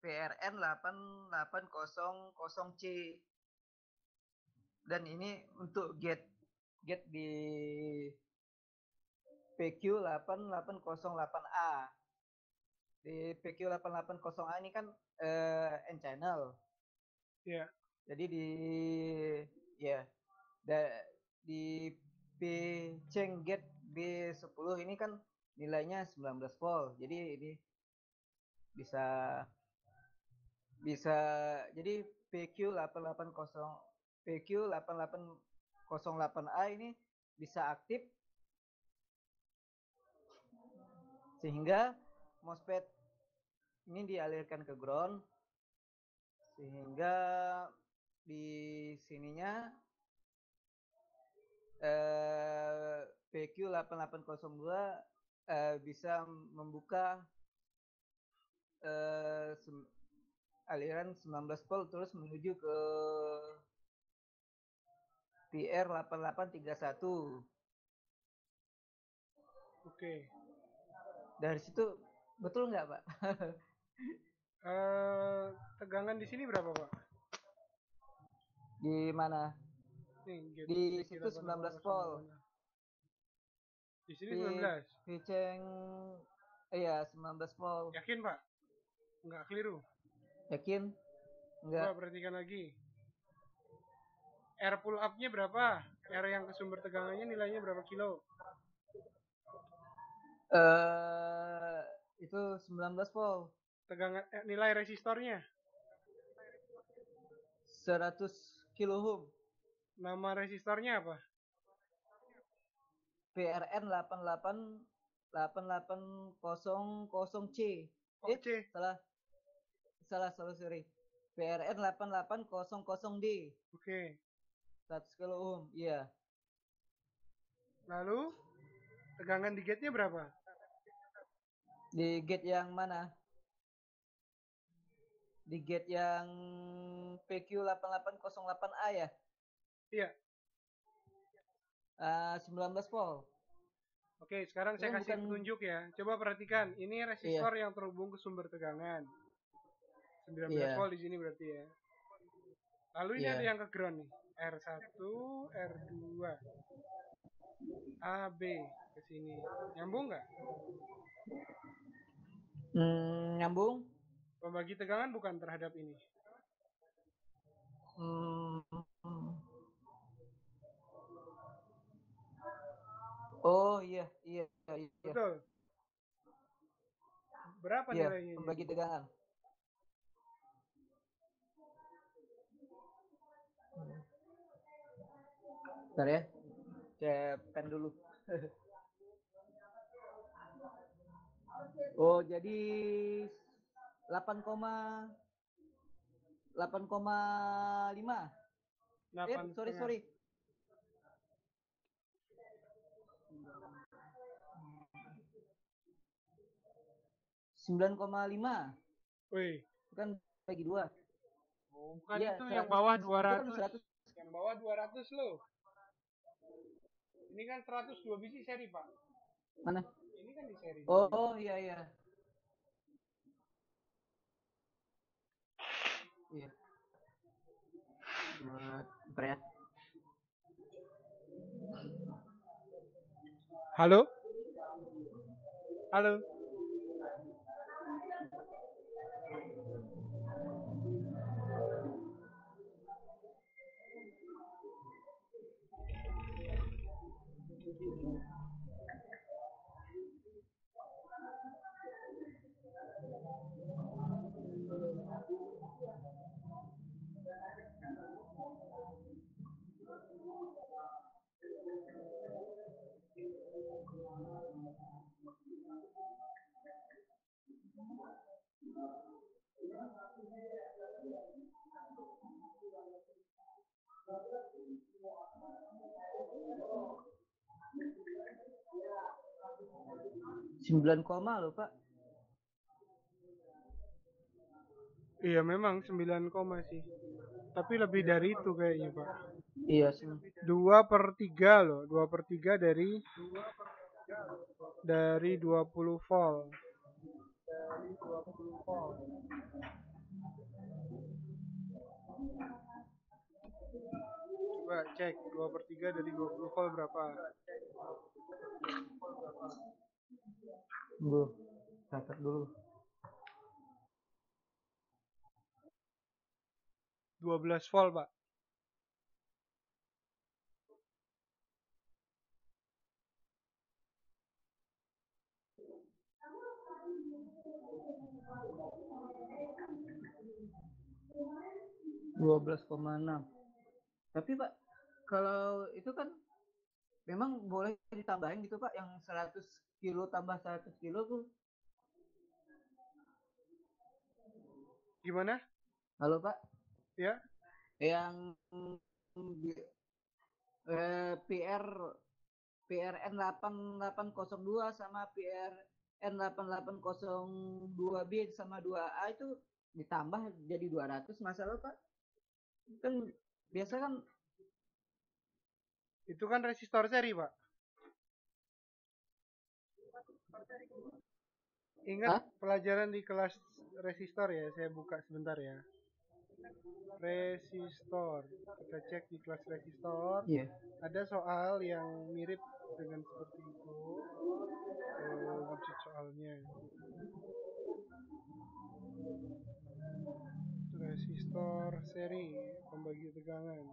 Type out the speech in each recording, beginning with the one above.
PRN 8800C. Dan ini untuk gate di PQ8808A. Di PQ880A ini kan N channel. Iya. Jadi di P-Chain Gate B10 ini kan nilainya 19 volt. Jadi ini bisa jadi PQ8808A ini bisa aktif sehingga MOSFET ini dialirkan ke ground sehingga di sininya PQ8802 bisa membuka aliran 19 volt terus menuju ke PR8831. Oke. Dari situ betul nggak, Pak? Tegangan di sini berapa, Pak? Di mana? Nih, Di situ 19 volt. Di sini 19. Viceng iya 19 volt. Yakin, Pak? Nggak keliru. Yakin? Enggak. Coba perhatikan lagi. R pull up-nya berapa? R yang ke sumber tegangannya nilainya berapa kilo? Itu 19 volt. Tegangan nilai resistornya? 100 kilo ohm. Nama resistornya apa? PRN 8880C. Oh, C. Salah, sorry. PRN 8800D. Oke. 100 kilo ohm, iya. Lalu tegangan di gate-nya berapa? Di gate yang mana? Di gate yang PQ8808A ya? Iya. 19 volt. Oke, sekarang saya kasih petunjuk ya. Coba perhatikan, ini resistor yang terhubung ke sumber tegangan. 19 volt di sini berarti ya. Lalu ini ada yang ke ground nih. R1, R2, A, B ke sini. Nyambung nggak? Nyambung. Pembagi tegangan bukan terhadap ini. Oh iya. Betul. Berapa nilainya? Pembagi tegangan. Bentar ya. Saya pen dulu. Oh, jadi 8,5. Sorry. 9,5. Wih. Kan bagi 2. Oh, bukan ya, itu 100, yang bawah 200. Kan yang bawah 200 loh. Ini kan 102 biji seri, Pak. Mana? Ini kan di seri. Oh, iya. Iya. Bentar ya. Halo? Halo? 9 koma loh, Pak. Iya, memang 9 koma sih. Tapi lebih dari itu kayaknya, Pak. Iya sih. 2/3 loh. 2/3 dari 20 volt. Coba cek 2/3 dari 20 volt berapa? Gue catat dulu. 12 volt, Pak. (12,6). Tapi Pak, kalau itu kan memang boleh ditambahin gitu Pak, yang 100 kilo tambah 100 kilo tuh. Gimana? Halo Pak? Ya. Yang PRN 8802 sama PRN 8802B sama 2A itu ditambah jadi 200, masalah Pak? Kan biasa kan itu kan resistor seri, Pak. Ingat pelajaran di kelas resistor ya, saya buka sebentar ya. Resistor, kita cek di kelas resistor. Iya. Ada soal yang mirip dengan seperti itu. Wujud soalnya. Resistor seri pembagi tegangan.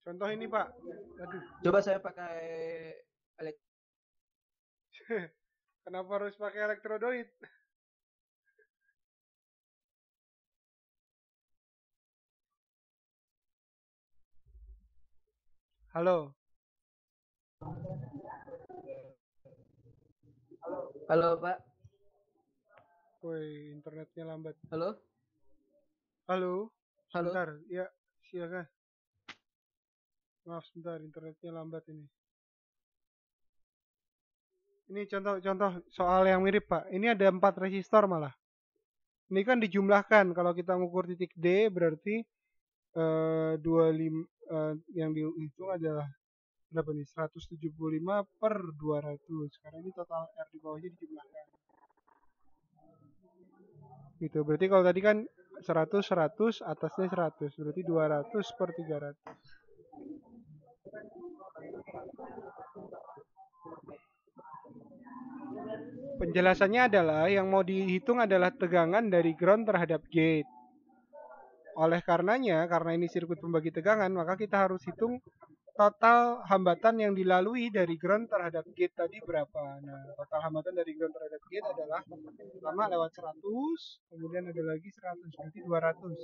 Contoh ini Pak. Aduh. Coba saya pakai Kenapa harus pakai elektrodoid? Halo. Halo Pak. Woi, internetnya lambat. Halo. Halo. Sebentar. Halo. Ya, silakan. Maaf sebentar, internetnya lambat ini. Ini contoh soal yang mirip Pak. Ini ada 4 resistor malah. Ini kan dijumlahkan. Kalau kita ngukur titik D berarti 25 yang dihitung adalah berapa nih? 175 per 200. Sekarang ini total R di bawahnya dijumlahkan. Gitu. Berarti kalau tadi kan 100 100 atasnya 100. Berarti 200 per 300. Penjelasannya adalah yang mau dihitung adalah tegangan dari ground terhadap gate. Oleh karenanya, karena ini sirkuit pembagi tegangan, maka kita harus hitung total hambatan yang dilalui dari ground terhadap gate tadi berapa. Nah, total hambatan dari ground terhadap gate adalah pertama lewat 100, kemudian ada lagi 100, berarti 200.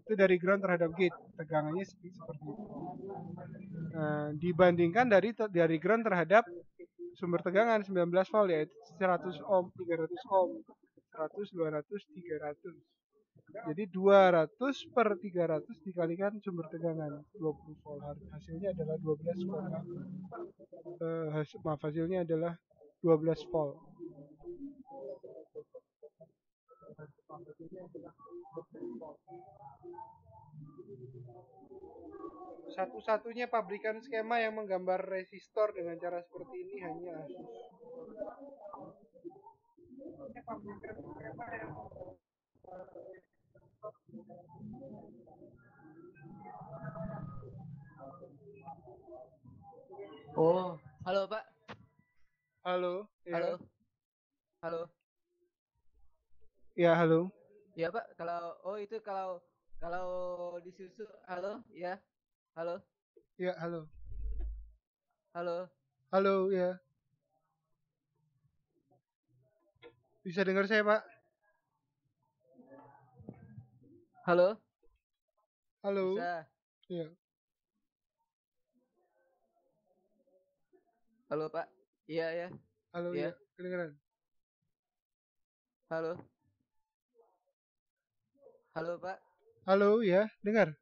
Itu dari ground terhadap gate, tegangannya seperti itu. Nah, dibandingkan dari ground terhadap sumber tegangan 19 volt yaitu 100 ohm, 300 ohm, 100, 200, 300. Jadi 200 per 300 dikalikan sumber tegangan 20 volt. Hasilnya adalah 12, hasilnya adalah 12 volt. Satu-satunya pabrikan skema yang menggambar resistor dengan cara seperti ini hanya Asus. Oh, halo Pak. Halo. Ya. Halo. Halo. Ya, halo. Ya Pak, kalau disusu, halo, ya. Halo. Ya, halo. Halo. Halo, ya. Bisa dengar saya, Pak? Halo. Halo. Bisa. Ya. Halo Pak. Iya ya. Halo, ya. Kedengaran. Halo. Halo Pak. Halo, ya. Dengar.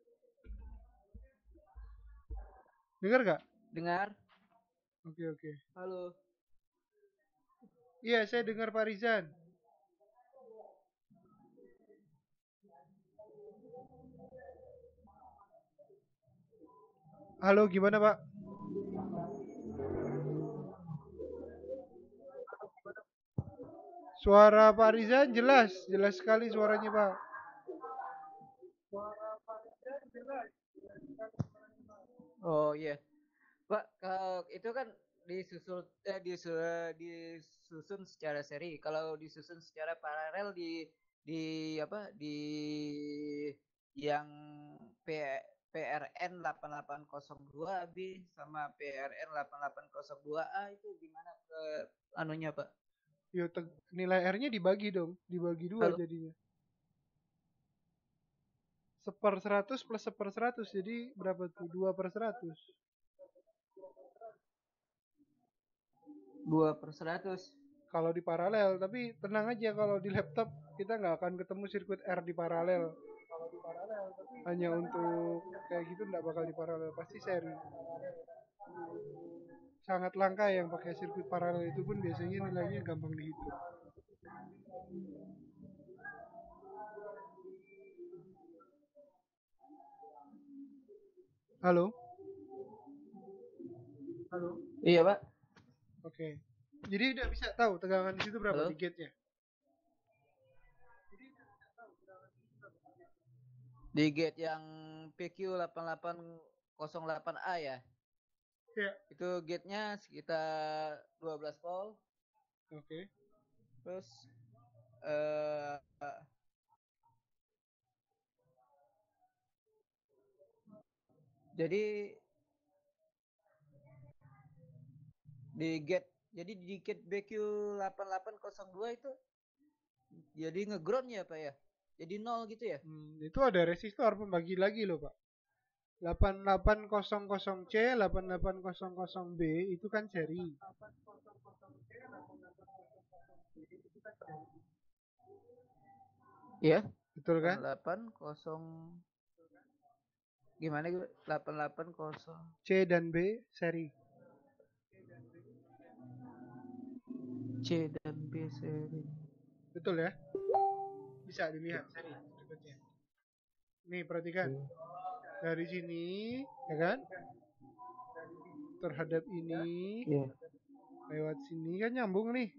Dengar gak? Dengar. Oke. Halo. Iya, saya dengar Pak Rizan. Halo, gimana Pak? Suara Pak Rizan jelas, jelas sekali suaranya Pak. Oh iya, Pak, kalau itu kan disusun secara seri. Kalau disusun secara paralel di yang P, PRN 8802B sama PRN 8802A itu gimana ke anunya, Pak? Yo, nilai R-nya dibagi dong, dibagi dua Halo. jadinya. 1/100 plus 1/100, jadi berapa tuh? 2/100. 2/100. Kalau di paralel, tapi tenang aja kalau di laptop kita nggak akan ketemu sirkuit R di paralel. Hanya untuk kayak gitu nggak bakal di paralel, pasti seri. Sangat langka yang pakai sirkuit paralel, itu pun biasanya nilainya gampang dihitung. Halo? Halo. Iya, Pak. Oke. Jadi udah bisa tahu tegangan di situ berapa. Halo? Di gate-nya? Di gate yang PQ8808A ya? Iya. Itu gate-nya sekitar 12 volt. Oke. Terus jadi di gate BQ8802 itu jadi ngeground ya, Pak ya? Jadi 0 gitu ya? Itu ada resistor pembagi lagi loh, Pak. 8800C, 8800B itu kan seri. Iya. Betul kan? 80 gimana gitu? 880 C dan B seri. C dan B seri. Betul ya? Bisa dilihat seri berikutnya. Nih, perhatikan. Dari sini, ya kan? Terhadap ini, lewat sini kan nyambung nih.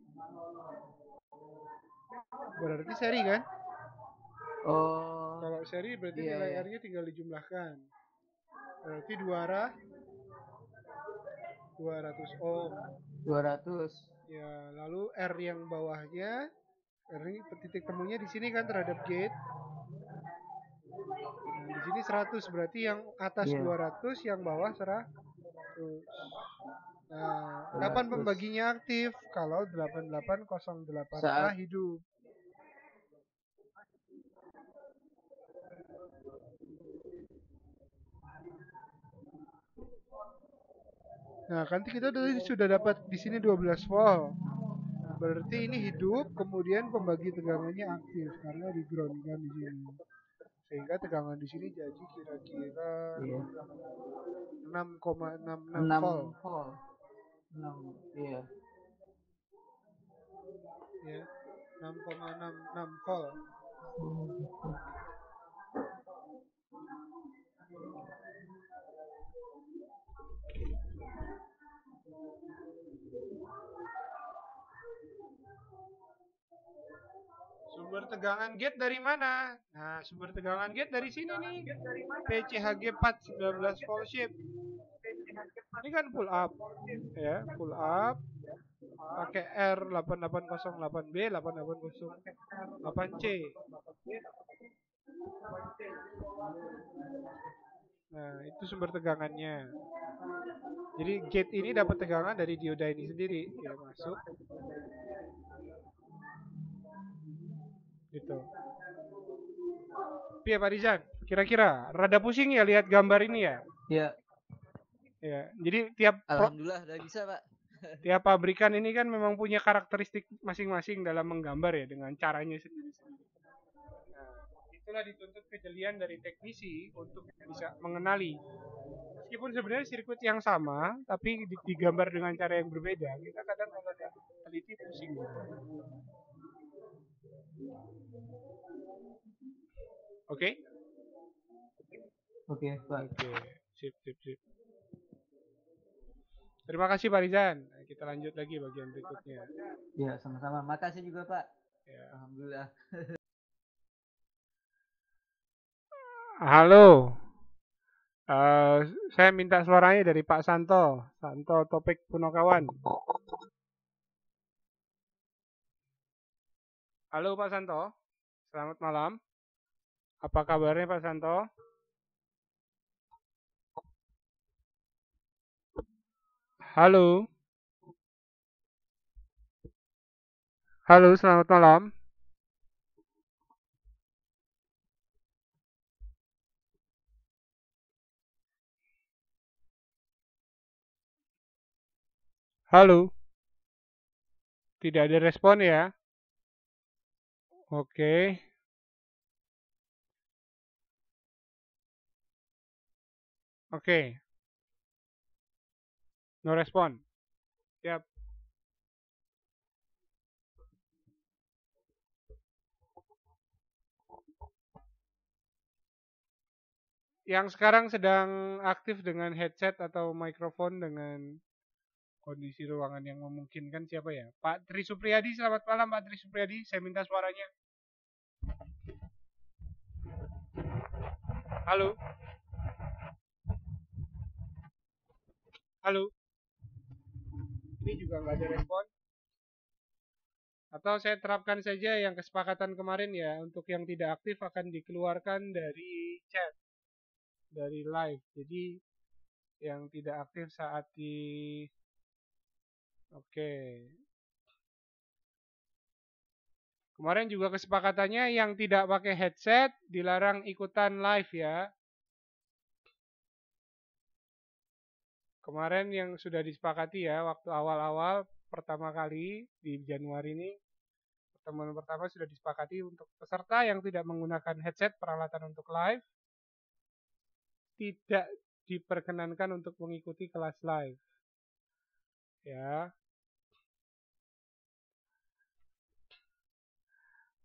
Berarti seri kan? Oh. Kalau seri berarti nilai R-nya tinggal dijumlahkan. Berarti 2 arah 200 ohm. 200. Ya, lalu R yang bawahnya, R ini titik temunya di sini kan terhadap gate. Nah, di sini 100, berarti yang atas 200, yang bawah 100. Nah, kapan pembaginya aktif? Kalau 8808A hidup. Nah, kan kita sudah dapat di sini 12 volt. Berarti ini hidup, kemudian pembagi tegangannya aktif karena di ground kan di sini. Sehingga tegangan di sini jadi kira-kira 6,66 volt. 6, iya. Ya, 6,66 volt. Sumber tegangan gate dari mana? Nah, sumber tegangan gate dari sini nih. PCHG 419 volt shift. Ini kan pull up. Ya, pull up. Pakai R 8808B, 8808C. Nah, itu sumber tegangannya. Jadi gate ini dapat tegangan dari dioda ini sendiri. Ya, masuk. Gitu. Iya Pak Rizan, kira-kira rada pusing ya lihat gambar ini ya? Iya. Ya, jadi tiap Alhamdulillah udah bisa, Pak. Tiap pabrikan ini kan memang punya karakteristik masing-masing dalam menggambar ya dengan caranya sendiri-sendiri. Nah, itulah dituntut kejelian dari teknisi untuk bisa mengenali. Meskipun sebenarnya sirkuit yang sama, tapi digambar dengan cara yang berbeda, kita kadang kalau teliti pusing. Oke? Oke, Pak. Oke, sip. Terima kasih Pak Rizan. Kita lanjut lagi bagian berikutnya. Ya, sama-sama. Makasih juga Pak. Ya. Alhamdulillah. Halo. Saya minta suaranya dari Pak Santo. Santo Topik Punokawan. Halo Pak Santo. Selamat malam. Apa kabarnya Pak Santo? Halo. Halo, selamat malam. Halo. Tidak ada respon ya? Oke. Oke. No respon. Siap. Yang sekarang sedang aktif dengan headset atau mikrofon dengan kondisi ruangan yang memungkinkan siapa ya? Pak Tri Supriyadi, selamat malam Pak Tri Supriyadi. Saya minta suaranya. Halo. Halo. Ini juga nggak ada respon. Atau saya terapkan saja yang kesepakatan kemarin ya. Untuk yang tidak aktif akan dikeluarkan dari chat. Dari live. Jadi yang tidak aktif saat di... Oke. Kemarin juga kesepakatannya yang tidak pakai headset dilarang ikutan live ya. Kemarin yang sudah disepakati ya waktu awal-awal pertama kali di Januari ini, pertemuan pertama sudah disepakati untuk peserta yang tidak menggunakan headset peralatan untuk live tidak diperkenankan untuk mengikuti kelas live. Ya.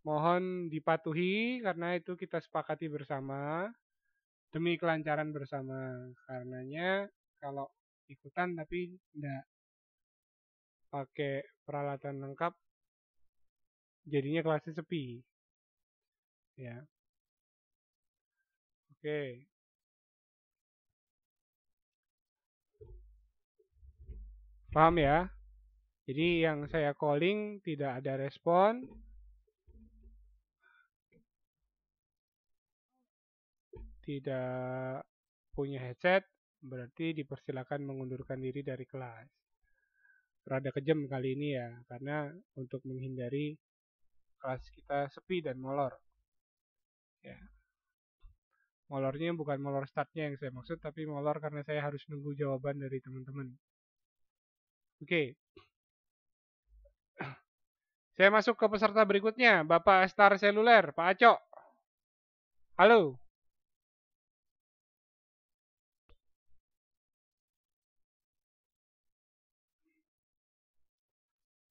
Mohon dipatuhi karena itu kita sepakati bersama demi kelancaran bersama. Karenanya kalau ikutan tapi tidak pakai peralatan lengkap jadinya kelasnya sepi. Ya. Oke. Paham ya? Jadi yang saya calling tidak ada respon. Tidak punya headset, berarti dipersilakan mengundurkan diri dari kelas. Rada kejam kali ini ya, karena untuk menghindari kelas kita sepi dan molor. Ya. Molornya bukan molor startnya yang saya maksud, tapi molor karena saya harus nunggu jawaban dari teman-teman. Oke. Saya masuk ke peserta berikutnya, Bapak Star Seluler, Pak Acok. Halo.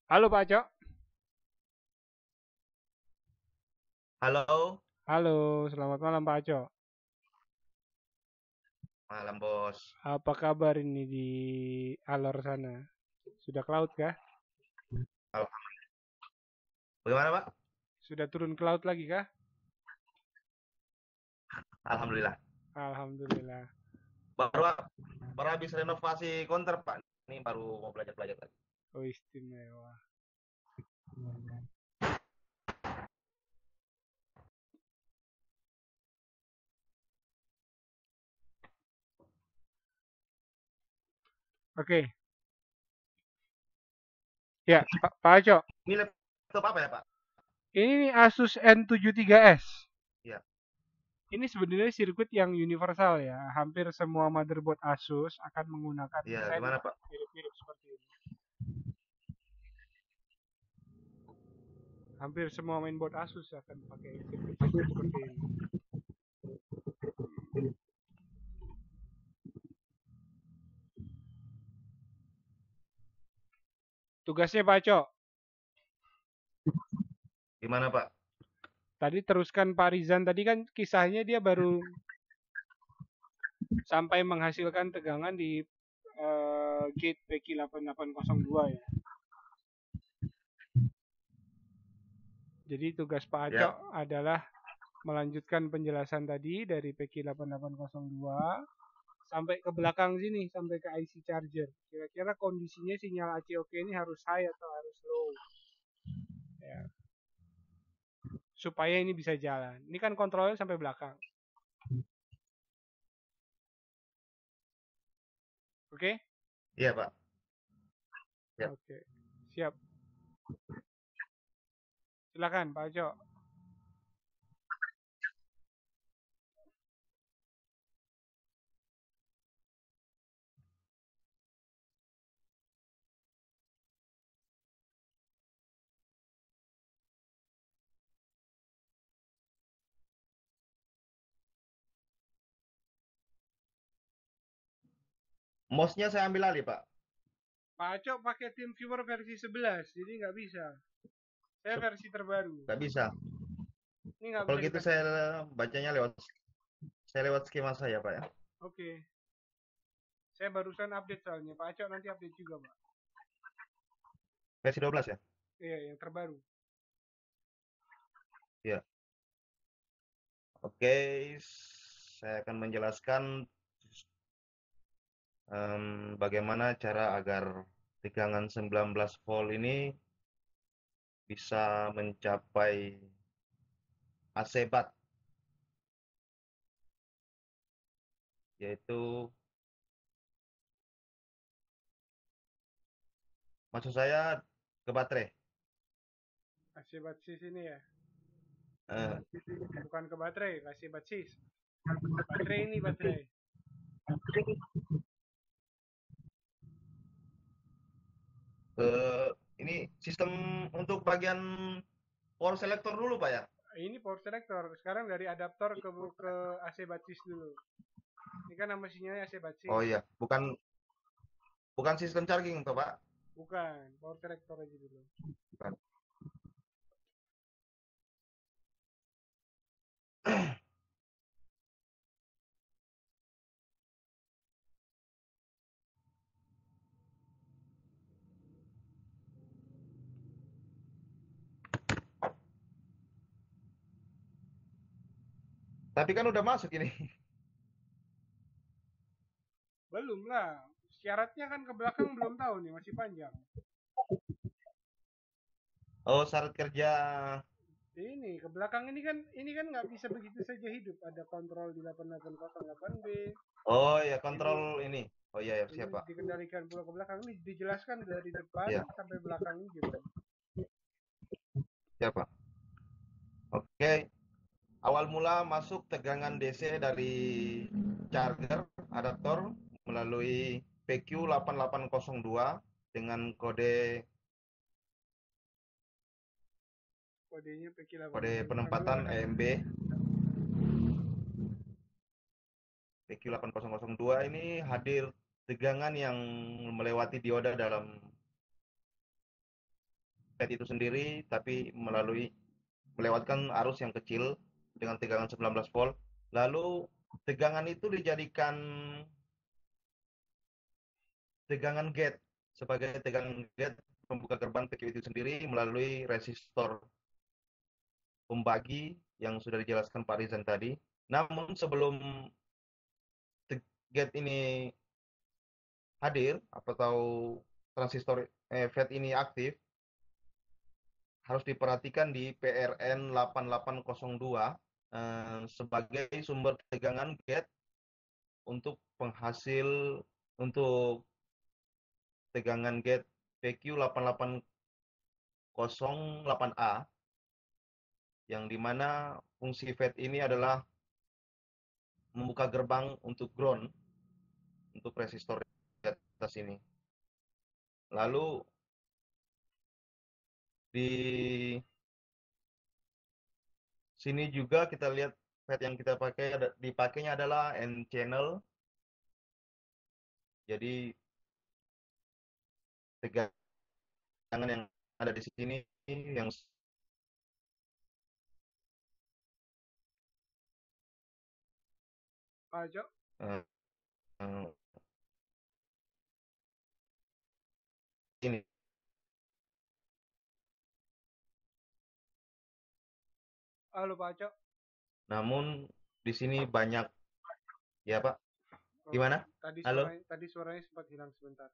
Halo Pak Acok. Halo. Halo, selamat malam Pak Acok. Malam bos. Apa kabar ini di Alor sana? Sudah ke laut kah? Alhamdulillah. Bagaimana Pak? Sudah turun ke laut lagi kah? Alhamdulillah. Alhamdulillah. Baru habis renovasi konter Pak. Ini baru mau belajar lagi. Oh istimewa. Oke. Ya, Pak Aco. Ini laptop apa ya Pak? Ini Asus N73S. Ya. Ini sebenarnya sirkuit yang universal ya. Hampir semua motherboard Asus akan menggunakan desain mirip-mirip seperti ini. Hampir semua mainboard Asus akan pakai sirkuit seperti ini. Tugasnya Pak Aco. Gimana Pak? Tadi teruskan Pak Rizan. Tadi kan kisahnya dia baru sampai menghasilkan tegangan di gate PQ8802 ya. Jadi tugas Pak Acok adalah melanjutkan penjelasan tadi dari PQ8802 sampai ke belakang sini, sampai ke IC charger. Kira-kira kondisinya sinyal ACOK ini harus high atau harus low. Ya. Supaya ini bisa jalan. Ini kan kontrolnya sampai belakang. Oke? Iya, Pak. Siap. Oke. Siap. Silakan Pak Acok. Mouse-nya saya ambil alih, Pak. Pak Acok pakai TeamViewer versi 11, jadi nggak bisa. Saya versi terbaru. Nggak bisa. Ini nggak Kalau bisa gitu dikasih. saya bacanya lewat skema saya, Pak ya. Oke. Saya barusan update soalnya. Pak Acok nanti update juga, Pak. Versi 12 ya? Iya, yang terbaru. Iya. Oke, saya akan menjelaskan bagaimana cara agar tegangan 19 volt ini bisa mencapai AC bat, yaitu maksud saya ke baterai. Kasih basis ini ya. Eh, Bukan ke baterai, kasih basis. Baterai ini baterai. ini sistem untuk bagian power selector dulu, Pak ya. Ini power selector. Sekarang dari adaptor ke AC basis dulu. Ini kan nama sinyalnya AC basis. Oh iya, bukan sistem charging toh, Pak? Bukan, power selector aja dulu. Bukan. Tapi kan udah masuk ini. Belum lah. Syaratnya kan ke belakang belum tahu nih, masih panjang. Oh, syarat kerja. Ini ke belakang ini kan nggak bisa begitu saja hidup. Ada kontrol di 8808B. Oh ya, kontrol ini. Oh iya, ya, siap, Ini Pak. dikendalikan pula ke belakang. Ini dijelaskan dari depan Ya. sampai belakang ini gitu. Siap, Pak. Oke. Awal mula masuk tegangan DC dari charger adaptor melalui PQ8802 dengan kode Kodenya kode penempatan EMB. PQ8002 ini hadir tegangan yang melewati dioda dalam FET itu sendiri, tapi melewatkan arus yang kecil dengan tegangan 19 volt. Lalu tegangan itu dijadikan tegangan gate sebagai tegangan gate pembuka gerbang PQ itu sendiri melalui resistor pembagi yang sudah dijelaskan Pak Rizan tadi. Namun sebelum gate ini hadir atau transistor FET ini aktif, harus diperhatikan di PRN 8802 sebagai sumber tegangan gate untuk penghasil untuk tegangan gate PQ8808A yang dimana fungsi FET ini adalah membuka gerbang untuk ground untuk resistor di atas ini. Lalu di sini juga kita lihat FET yang kita dipakainya adalah N channel. Jadi tegangan yang ada di sini yang Pak Jo. sini. Halo Pak Acok. Namun di sini banyak, ya Pak. Oh, Gimana? Halo? tadi suaranya sempat hilang sebentar.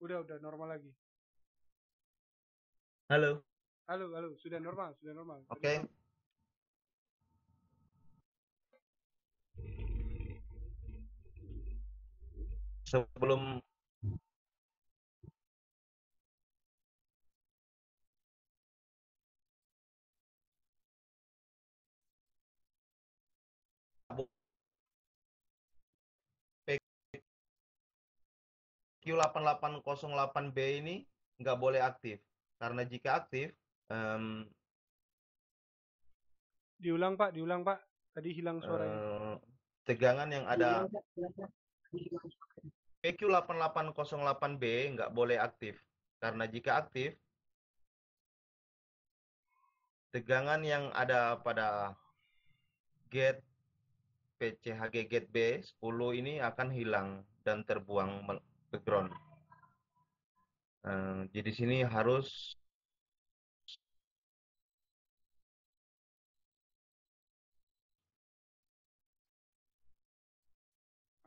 Udah normal lagi. Halo? Halo, sudah normal. Oke. Sebelum PQ8808B ini nggak boleh aktif. Karena jika aktif, Diulang Pak. Tadi hilang suaranya. tegangan yang ada PQ8808B nggak boleh aktif. Karena jika aktif, tegangan yang ada pada gate PCHG gate B10 ini akan hilang dan terbuang ke ground. Jadi sini harus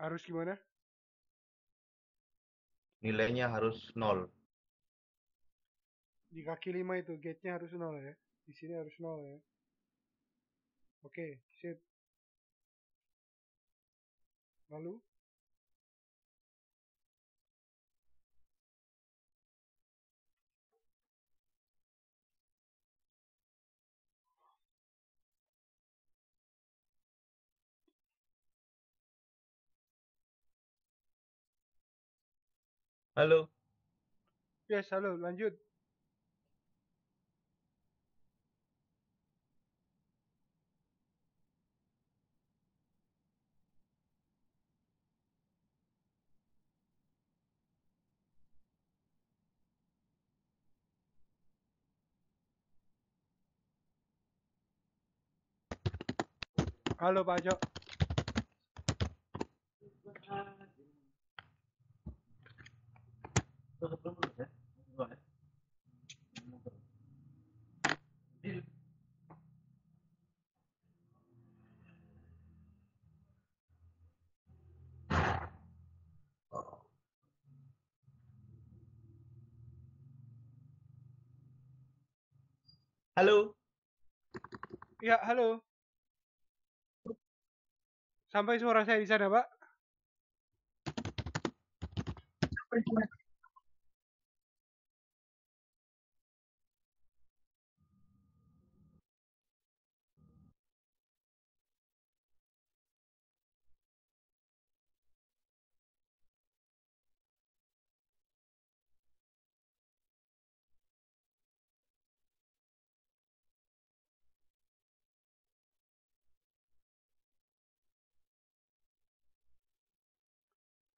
Gimana? nilainya harus 0. Di kaki 5 itu gate-nya harus 0 ya. Di sini harus 0 ya. Oke, sip. Lalu? Halo? Yes, halo, lanjut. Halo Pak Acok. Halo? Ya, halo. Sampai suara saya di sana, Pak?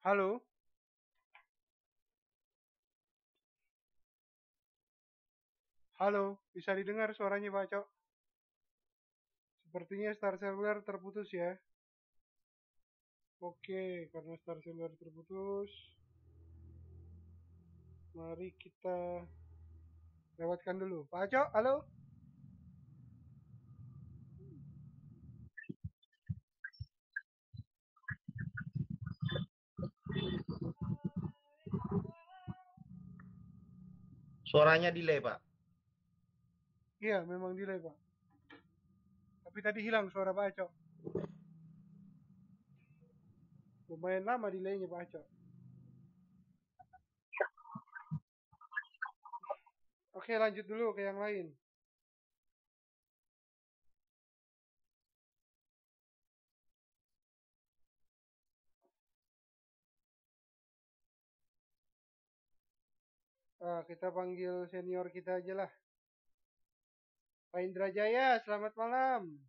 Halo? Halo, bisa didengar suaranya Pak Acok? Sepertinya Star Cellular terputus ya. Oke, karena Star Cellular terputus, mari kita lewatkan dulu. Pak Acok, halo? Suaranya delay, Pak. Iya, memang delay, Pak. Tapi tadi hilang suara Pak Acok. Lumayan lama delaynya Pak Acok. Oke, lanjut dulu ke yang lain. Kita panggil senior kita aja lah. Pak Indra Jaya, selamat malam.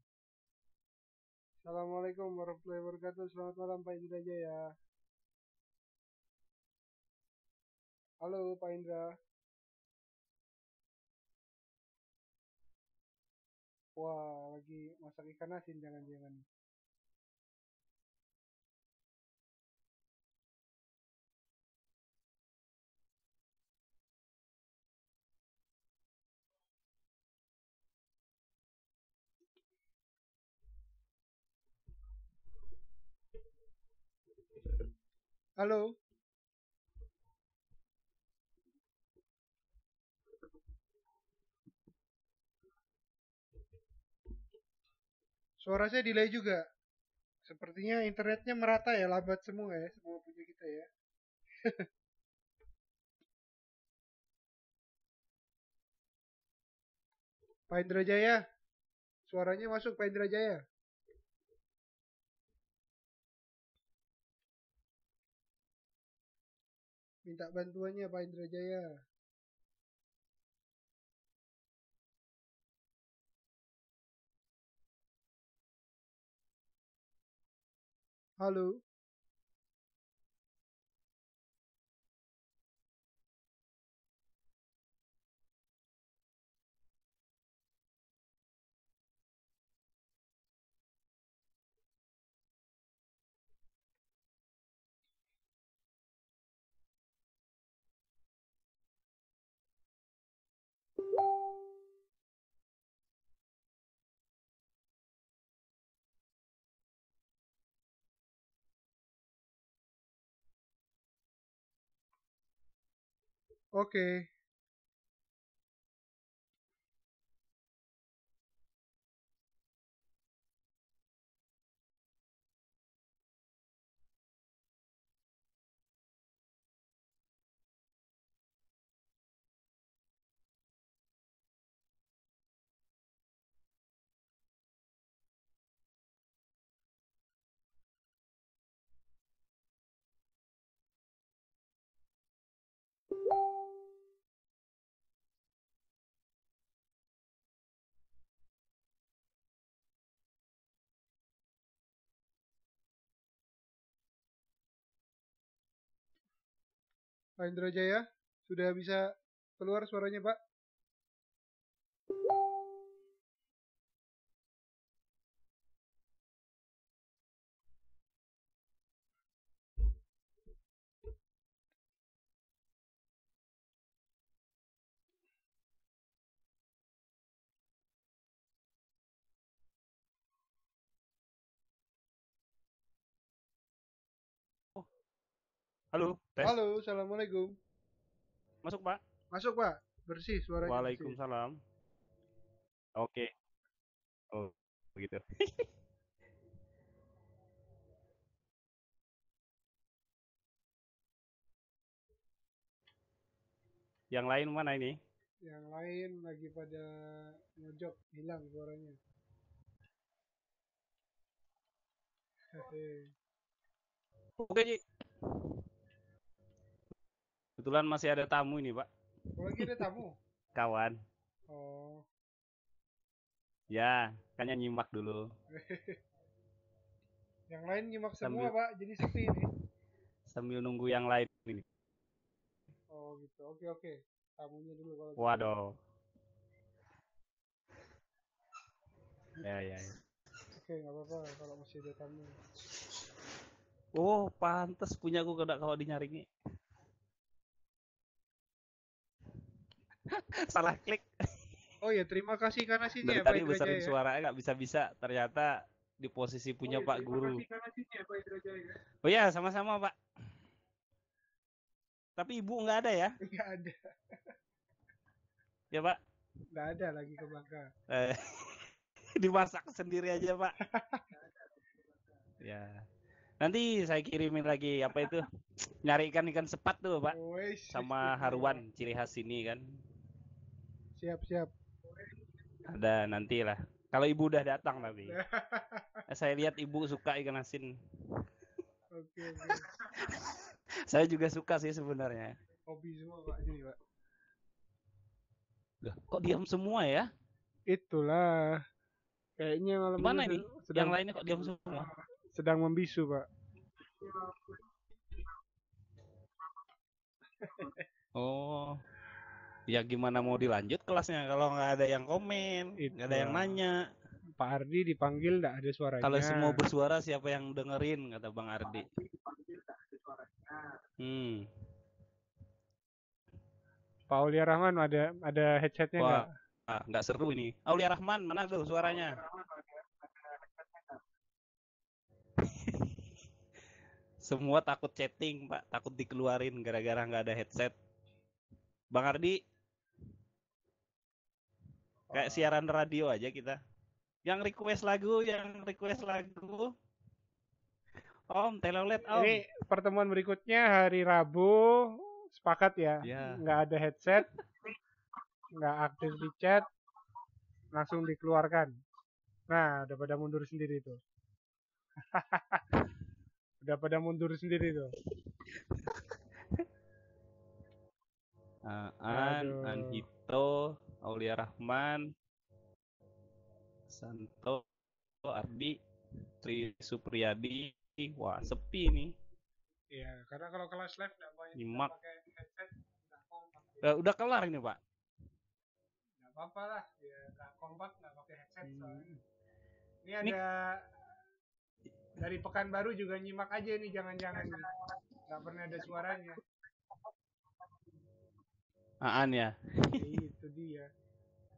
Assalamualaikum warahmatullahi wabarakatuh. Selamat malam Pak Indra Jaya. Halo Pak Indra. Wah, lagi masak ikan asin jangan-jangan. Halo. Suara saya delay juga. Sepertinya internetnya merata ya, lambat semua ya, semua punya kita ya. Pak Indrajaya, suaranya masuk Pak Indrajaya. Minta bantuannya Pak Indrajaya. Halo. Oke. Pak Indrajaya, sudah bisa keluar suaranya Pak? Halo, tes. Halo, assalamualaikum. Masuk, Pak. Masuk Pak, bersih suaranya. Waalaikumsalam. Oke. Oh, begitu. Yang lain mana ini? Yang lain lagi pada mojok, hilang suaranya. Oke, Ji. Kebetulan masih ada tamu ini, Pak. Oh, lagi ada tamu? Kawan. Oh. Ya, kayaknya nyimak dulu. Yang lain nyimak semua Pak, jadi sepi nih. Sambil nunggu yang lain ini. Oh gitu, oke. Tamunya dulu kalau Waduh. Ya. Oke, nggak apa-apa kalau masih ada tamu. Oh, pantes punya aku kalau dinyaringi. Salah klik. Oh ya, terima kasih karena sini dari ya tadi Pak besarin Indrajaya. suaranya nggak bisa-bisa, ternyata di posisi punya Pak Guru. Terima kasih karena sini ya Pak Indrajaya. Oh ya, sama-sama Pak. Tapi Ibu nggak ada ya? Nggak ada. Ya Pak? Nggak ada lagi ke Bangka. Dimasak sendiri aja Pak. Ya. Nanti saya kirimin lagi apa itu, nyari ikan sepat tuh Pak. Sama haruan ciri khas sini kan. Siap. Ada nantilah. Kalau Ibu udah datang tapi. Saya lihat Ibu suka ikan asin. Oke. Saya juga suka sih sebenarnya. Hobi semua Pak sini Pak. Kok diam semua ya? Itulah. Kayaknya malam mana ini? Yang lainnya kok diam semua? Sedang membisu Pak. Oh. Ya gimana mau dilanjut kelasnya kalau nggak ada yang komen, nggak ada yang nanya. Pak Ardi dipanggil nggak ada suaranya. Kalau semua bersuara siapa yang dengerin, kata Bang Ardi. Pak Aulia Rahman ada headsetnya nggak? Nggak seru ini. Aulia Rahman mana tuh suaranya? Semua takut chatting, Pak. Takut dikeluarin gara-gara nggak ada headset. Bang Ardi, kayak siaran radio aja kita. Yang request lagu. Om, telolet Om. Ini pertemuan berikutnya hari Rabu. Sepakat ya? Nggak ada headset. Nggak aktif di chat. Langsung dikeluarkan. Nah, udah pada mundur sendiri tuh. Udah pada mundur sendiri tuh. Anhito, Aulia Rahman, Santo, Ardi, Tri Supriyadi. Wah, sepi nih. Iya, karena kalau kelas live nggak banyak pakai headset. Udah kelar ini, Pak. Nggak apa-apa lah, ya nggak kompak, nggak pakai headset soalnya. Ini ada dari Pekanbaru juga nyimak aja nih, jangan-jangan nggak pernah ada suaranya. Aan ya. Itu dia.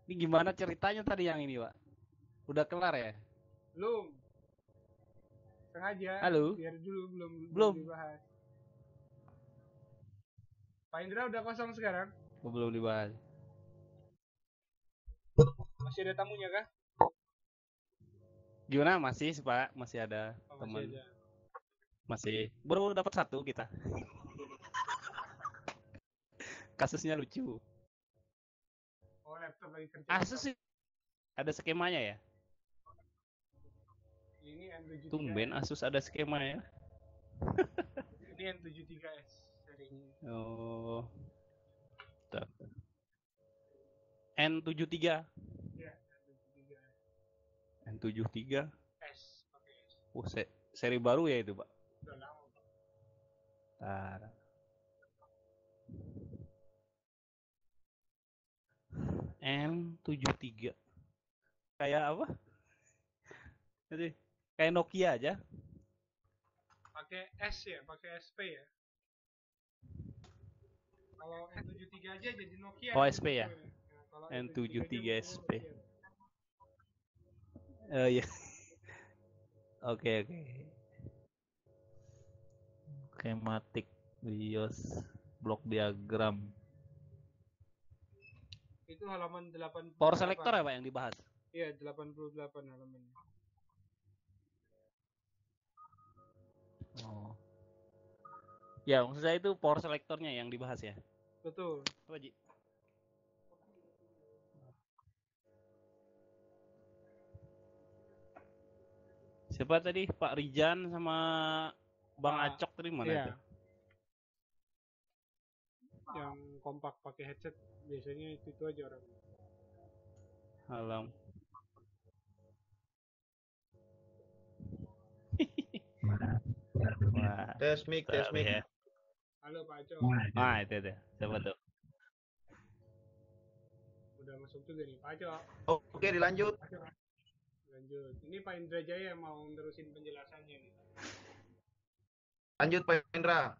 Ini gimana ceritanya tadi yang ini, Pak? Udah kelar ya? Belum. Sengaja. Halo. Biar dulu belum dibahas. Pak Indra udah kosong sekarang? Belum dibahas. Masih ada tamunya kah? Gimana? Masih, Pak. Masih ada teman. Masih. Baru dapat 1 kita. Kasusnya lucu. Oh, laptop lagi kerja. Asus sih ada skemanya ya? Ini N73. Tumben Asus ada skemanya. Ini N73S serinya. Oh. N73. Iya, N73. N73. S, pakai S. Seri baru ya itu, Pak? Udah lama, Pak. N73. Kayak apa? Jadi kayak Nokia aja. Pakai S ya, pakai SP ya. Kalau N73 aja jadi Nokia. Oh, SP ya. Nah, N73 SP. Iya. Oke. Schematic BIOS block diagram. Itu halaman 88. Power selector ya, Pak, yang dibahas? Iya, 88 halamannya. Oh. Ya, maksud saya itu power selectornya yang dibahas ya? Betul. Apa, Ji? Siapa tadi? Pak Rijan sama Bang Acok tadi mana itu? Yang kompak pakai headset biasanya itu aja orang. Halam. Wah. Tes mic. Ya. Halo Pak Acok. Itu. Siapa tuh? Udah masuk juga nih Pak Acok. Oke, dilanjut. Lanjut. Ini Pak Indra Jaya mau nerusin penjelasannya nih. Lanjut Pak Indra.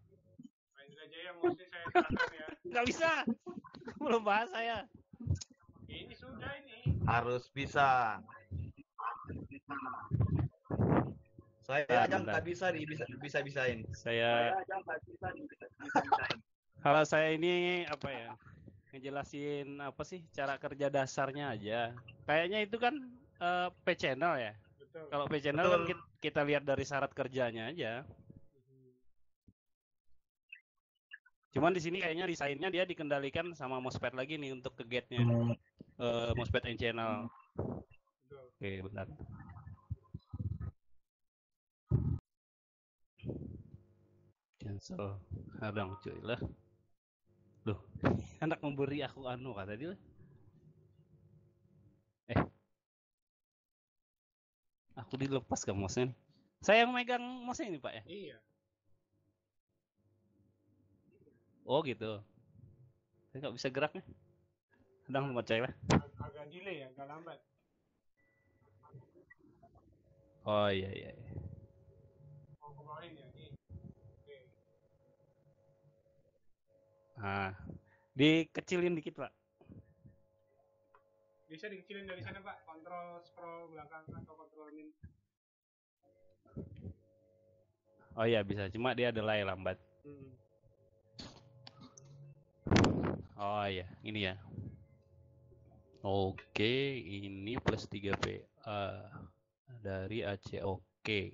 Pak Indra Jaya mesti saya serahkan ya. Nggak bisa. Belum bahas saya. Ini sudah ini. Harus bisa. Saya aja nggak bisa-bisain. Kalau saya ini apa ya? Ngejelasin apa sih cara kerja dasarnya aja. Kayaknya itu kan P channel ya. Kalau P channel kan kita lihat dari syarat kerjanya aja. Cuman di sini kayaknya desainnya dia dikendalikan sama MOSFET lagi nih untuk ke gate-nya. MOSFET N channel. Oke, bentar. Cancel. Hadang cuy lah. Loh, anak memberi aku anu kata dia. Aku dilepas ke mouse-nya. Saya yang megang mouse-nya ini, Pak ya? Iya. Oh gitu. Saya nggak bisa geraknya. Kadang mau cek lah. Agak delay ya, agak lambat. Oh iya. Mau kemarin ya nih. Oke. Dikecilin dikit, Pak. Bisa dikecilin dari sana, Pak. Kontrol scroll belakang atau kontrol min. Oh iya bisa, cuma dia delay lambat. Oh iya, ini ya. Oke, ini plus 3 PA dari AC. Oke.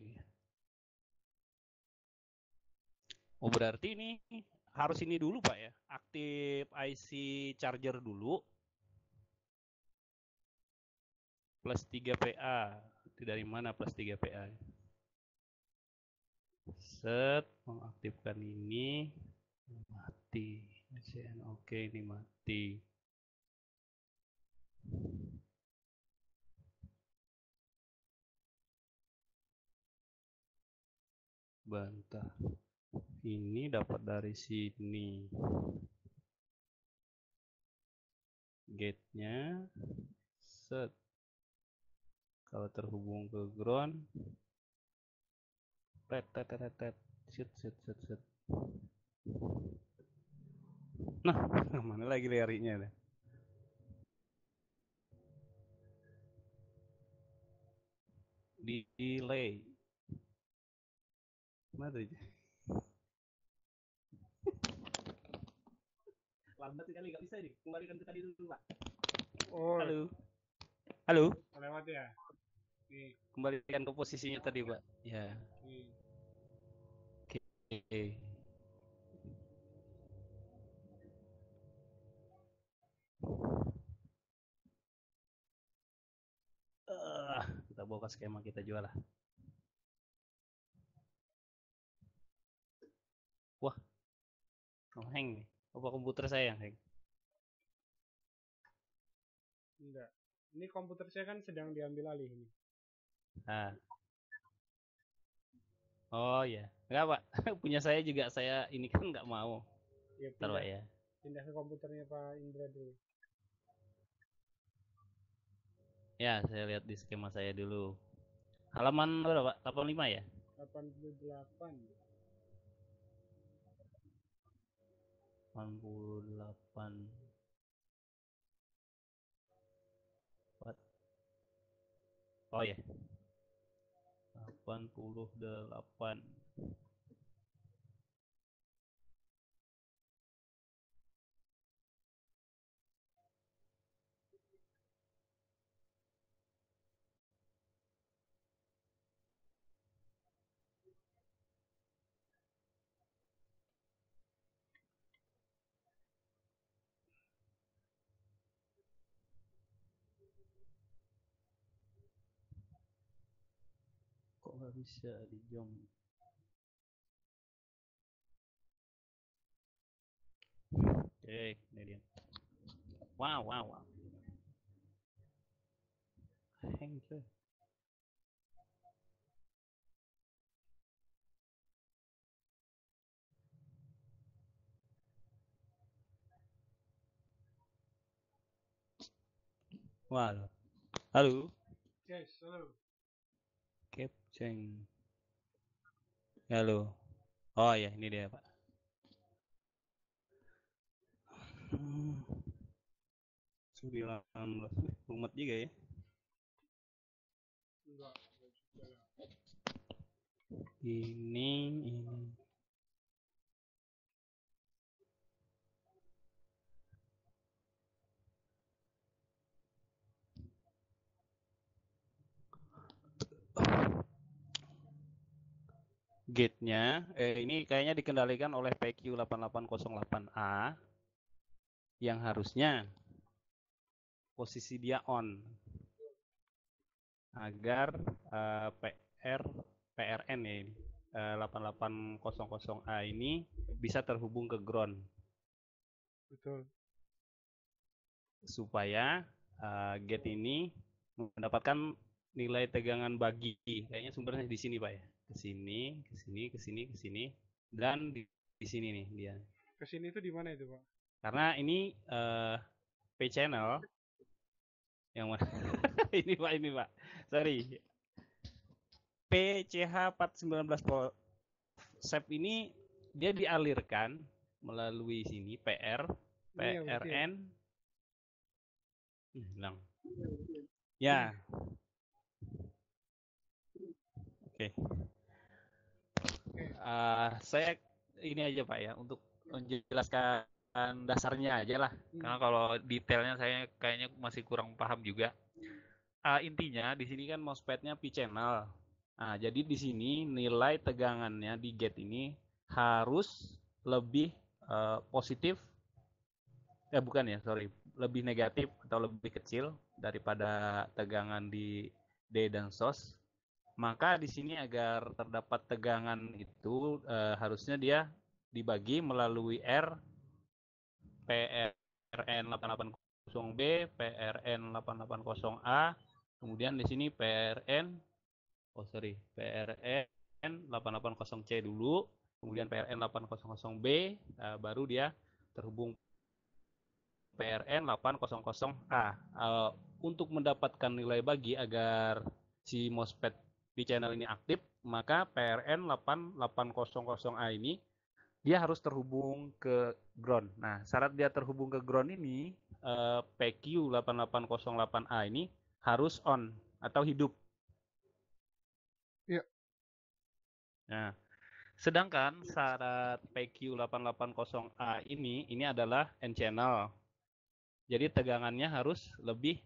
Oh berarti ini harus ini dulu Pak ya, aktif IC charger dulu. Plus 3 PA. Itu dari mana plus 3 PA? Set, mengaktifkan ini. Mati. Oke, ini mati. Bantah. Ini dapat dari sini. Gate-nya. Set. Kalau terhubung ke ground. Tet. Set. Nah, mana lagi larinya? Delay. Mana aja? Lambat sekali, nggak bisa ini. Kembalikan ke tadi dulu, Pak. Oh. Halo. Lewat ya. Kembalikan ke posisinya tadi, Pak. Ya. Oke. Kita bawa ke skema kita jual lah. Wah, hang nih. Apa komputer saya yang hang? Enggak. Ini komputer saya kan sedang diambil alih ini. Nah. Oh ya, enggak Pak. Punya saya juga, saya ini kan nggak mau. Ya, Pak ya. Pindah ke komputernya Pak Indra dulu. Ya, saya lihat di skema saya dulu. Halaman berapa Pak? 85 ya? 88. 88. Oh ya. 88. Kok nggak bisa di jom? Oke, ini dia. Wow. Hang tuh. Halo. Halo. Yes, halo. Captain. Halo. Oh ya, ini dia, Pak. Sudah umat juga ya. Enggak. Ini. Gate-nya, ini kayaknya dikendalikan oleh PQ8808A yang harusnya posisi dia on agar PRN ya ini 8800A ini bisa terhubung ke ground. Betul. Supaya gate ini mendapatkan nilai tegangan bagi, kayaknya sumbernya di sini Pak ya. Ke sini dan di sini nih dia. Ke sini itu di mana itu Pak? Karena ini P channel yang mana? ini Pak. Sorry. PCH419 SEP ini dia dialirkan melalui sini PRN. Hilang. Ya. Oke. Saya ini aja Pak ya untuk menjelaskan dasarnya aja lah. Karena kalau detailnya saya kayaknya masih kurang paham juga. Intinya di sini kan MOSFET-nya P-channel. Nah, jadi di sini nilai tegangannya di gate ini harus lebih positif, bukan ya, sorry, lebih negatif atau lebih kecil daripada tegangan di D dan source. Maka di sini agar terdapat tegangan itu harusnya dia dibagi melalui R PRN 880B, PRN 880A, kemudian di sini PRN 880C dulu, kemudian PRN 800B, baru dia terhubung PRN 800A. Untuk mendapatkan nilai bagi agar si MOSFET di channel ini aktif, maka PRN 8800A ini dia harus terhubung ke ground. Nah, syarat dia terhubung ke ground ini, PQ 8808A ini harus on atau hidup. Iya. Nah, sedangkan syarat PQ 880A ini adalah N-channel. Jadi tegangannya harus lebih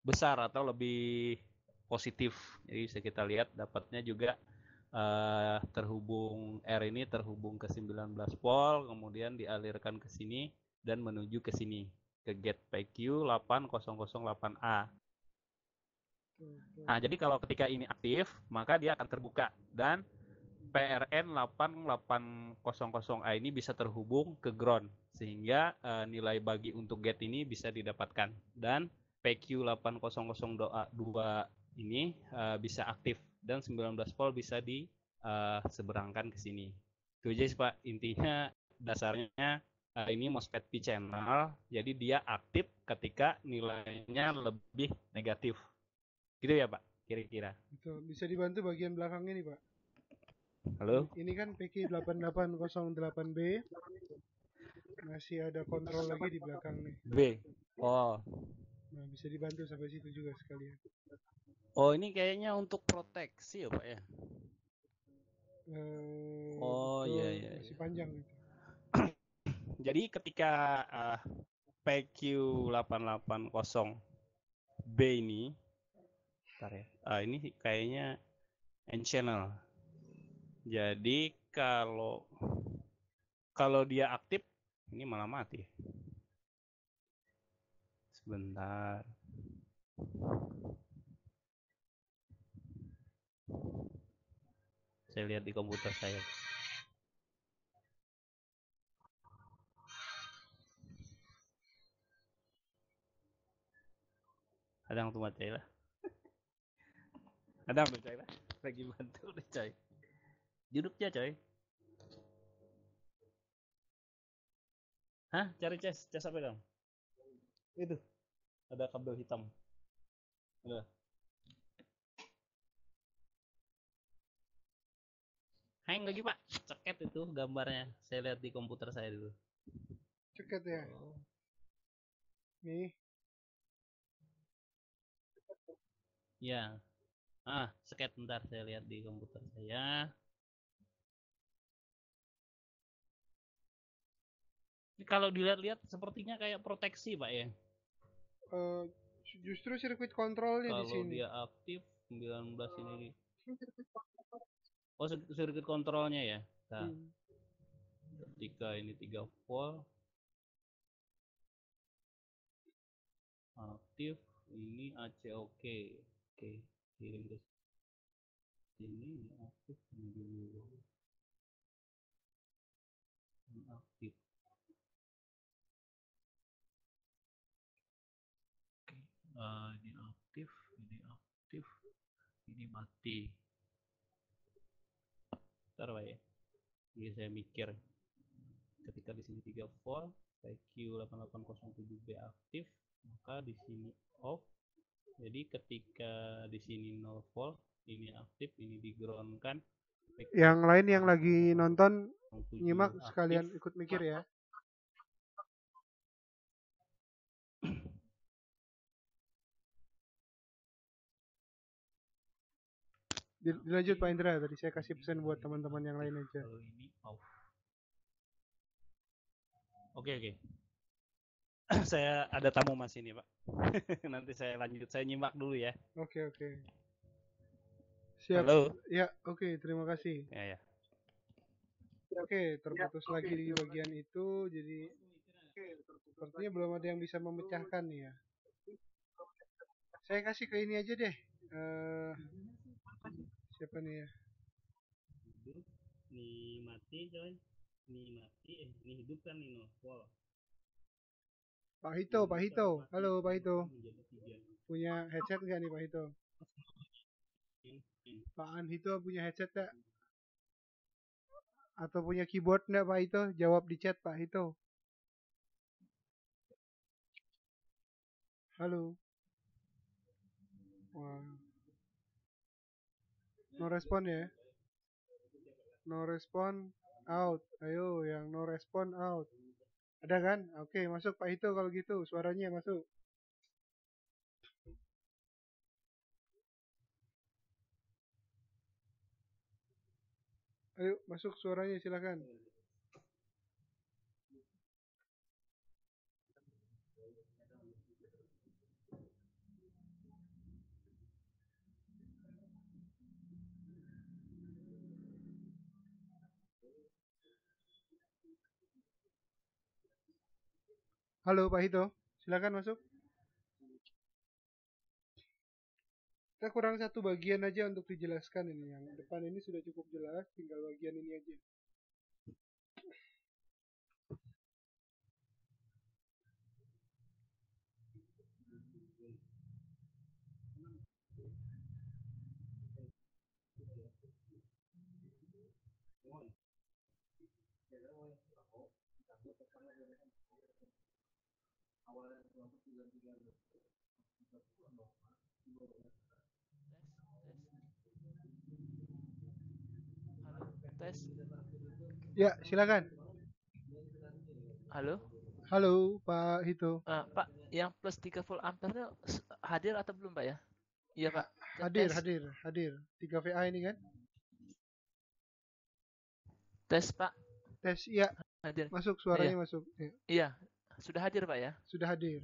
besar atau lebih positif. Jadi bisa kita lihat dapatnya juga terhubung R ini terhubung ke 19 volt, kemudian dialirkan ke sini dan menuju ke sini ke gate PQ 8008A. Nah, jadi kalau ketika ini aktif, maka dia akan terbuka dan PRN 8800A ini bisa terhubung ke ground sehingga nilai bagi untuk gate ini bisa didapatkan dan PQ 8002 ini bisa aktif dan 19 volt bisa diseberangkan ke sini. Itu aja sih Pak, intinya dasarnya ini MOSFET P-channel, jadi dia aktif ketika nilainya lebih negatif. Gitu ya Pak, kira-kira. Betul. Bisa dibantu bagian belakangnya nih Pak. Halo? Ini kan PQ 8808B. Masih ada kontrol lagi di belakang nih. B. Oh. Nah, bisa dibantu sampai situ juga sekalian. Oh, ini kayaknya untuk proteksi ya Pak ya? Oh iya. Masih panjang itu. Jadi ketika PQ 880B ini, bentar ya, ini kayaknya N-channel. Jadi kalau dia aktif, ini malah mati. Sebentar. Saya lihat di komputer saya. Kadang tuh mati lah. Kadang tuh lah. Lagi bantu deh coy. Duduknya coy. Hah? Cari cas apa dong? Itu. Ada kabel hitam. Ada. Hang lagi Pak, ceket itu gambarnya. Saya lihat di komputer saya dulu. Ceket ya. Oh. Nih. Ya. Ceket bentar saya lihat di komputer saya. Ini kalau dilihat-lihat sepertinya kayak proteksi Pak ya. Justru sirkuit kontrolnya di sini. Kalau dia aktif 19 ini. Oh, sirkuit kontrolnya ya. Nah, ketika ini 3 volt aktif, ini ACOK. Oke, kirim ke sini aktif dulu. Aktif. Ini aktif, ini mati. Bentar Pak ya. Jadi saya mikir ketika di sini 3 volt, PQ 8807B aktif, maka di sini off. Jadi ketika di sini 0 volt, ini aktif, ini di ground kan. Yang lain yang lagi nonton nyimak sekalian ikut mikir ya. Dilanjut Pak Indra, tadi saya kasih pesan buat teman-teman yang lain aja. Kalau ini off. Oke. Saya ada tamu Mas ini, Pak. Nanti saya lanjut, saya nyimak dulu ya. Oke. Siap. Halo. Ya, oke, terima kasih. Ya. Oke, terputus lagi di bagian itu, jadi sepertinya belum ada yang bisa memecahkan nih ya. Saya kasih ke ini aja deh. Siapa nih ya? Ini mati coy. Ini mati, ini hidup kan ini nol. Pak Hito. Halo Pak Hito. Punya headset nggak nih Pak Hito? Pak An Hito punya headset nggak? Atau punya keyboard nggak Pak Hito? Jawab di chat Pak Hito. Halo. Wah. No respon ya? No respon out. Ayo yang no respon out. Ada kan? Oke, masuk Pak Hito kalau gitu. Suaranya masuk. Ayo, masuk suaranya silakan. Halo Pak Hito, silakan masuk. Kita kurang satu bagian aja untuk dijelaskan ini. Yang depan ini sudah cukup jelas, tinggal bagian ini aja. Tes. Ya, silakan. Halo. Halo, Pak Hito. Pak, yang plus 3 volt ampere hadir atau belum, Pak ya? Iya, Pak. Hadir. 3 VA ini kan? Tes, Pak. Tes, iya. Hadir. Masuk, suaranya masuk. Iya. Sudah hadir, Pak ya? Sudah hadir.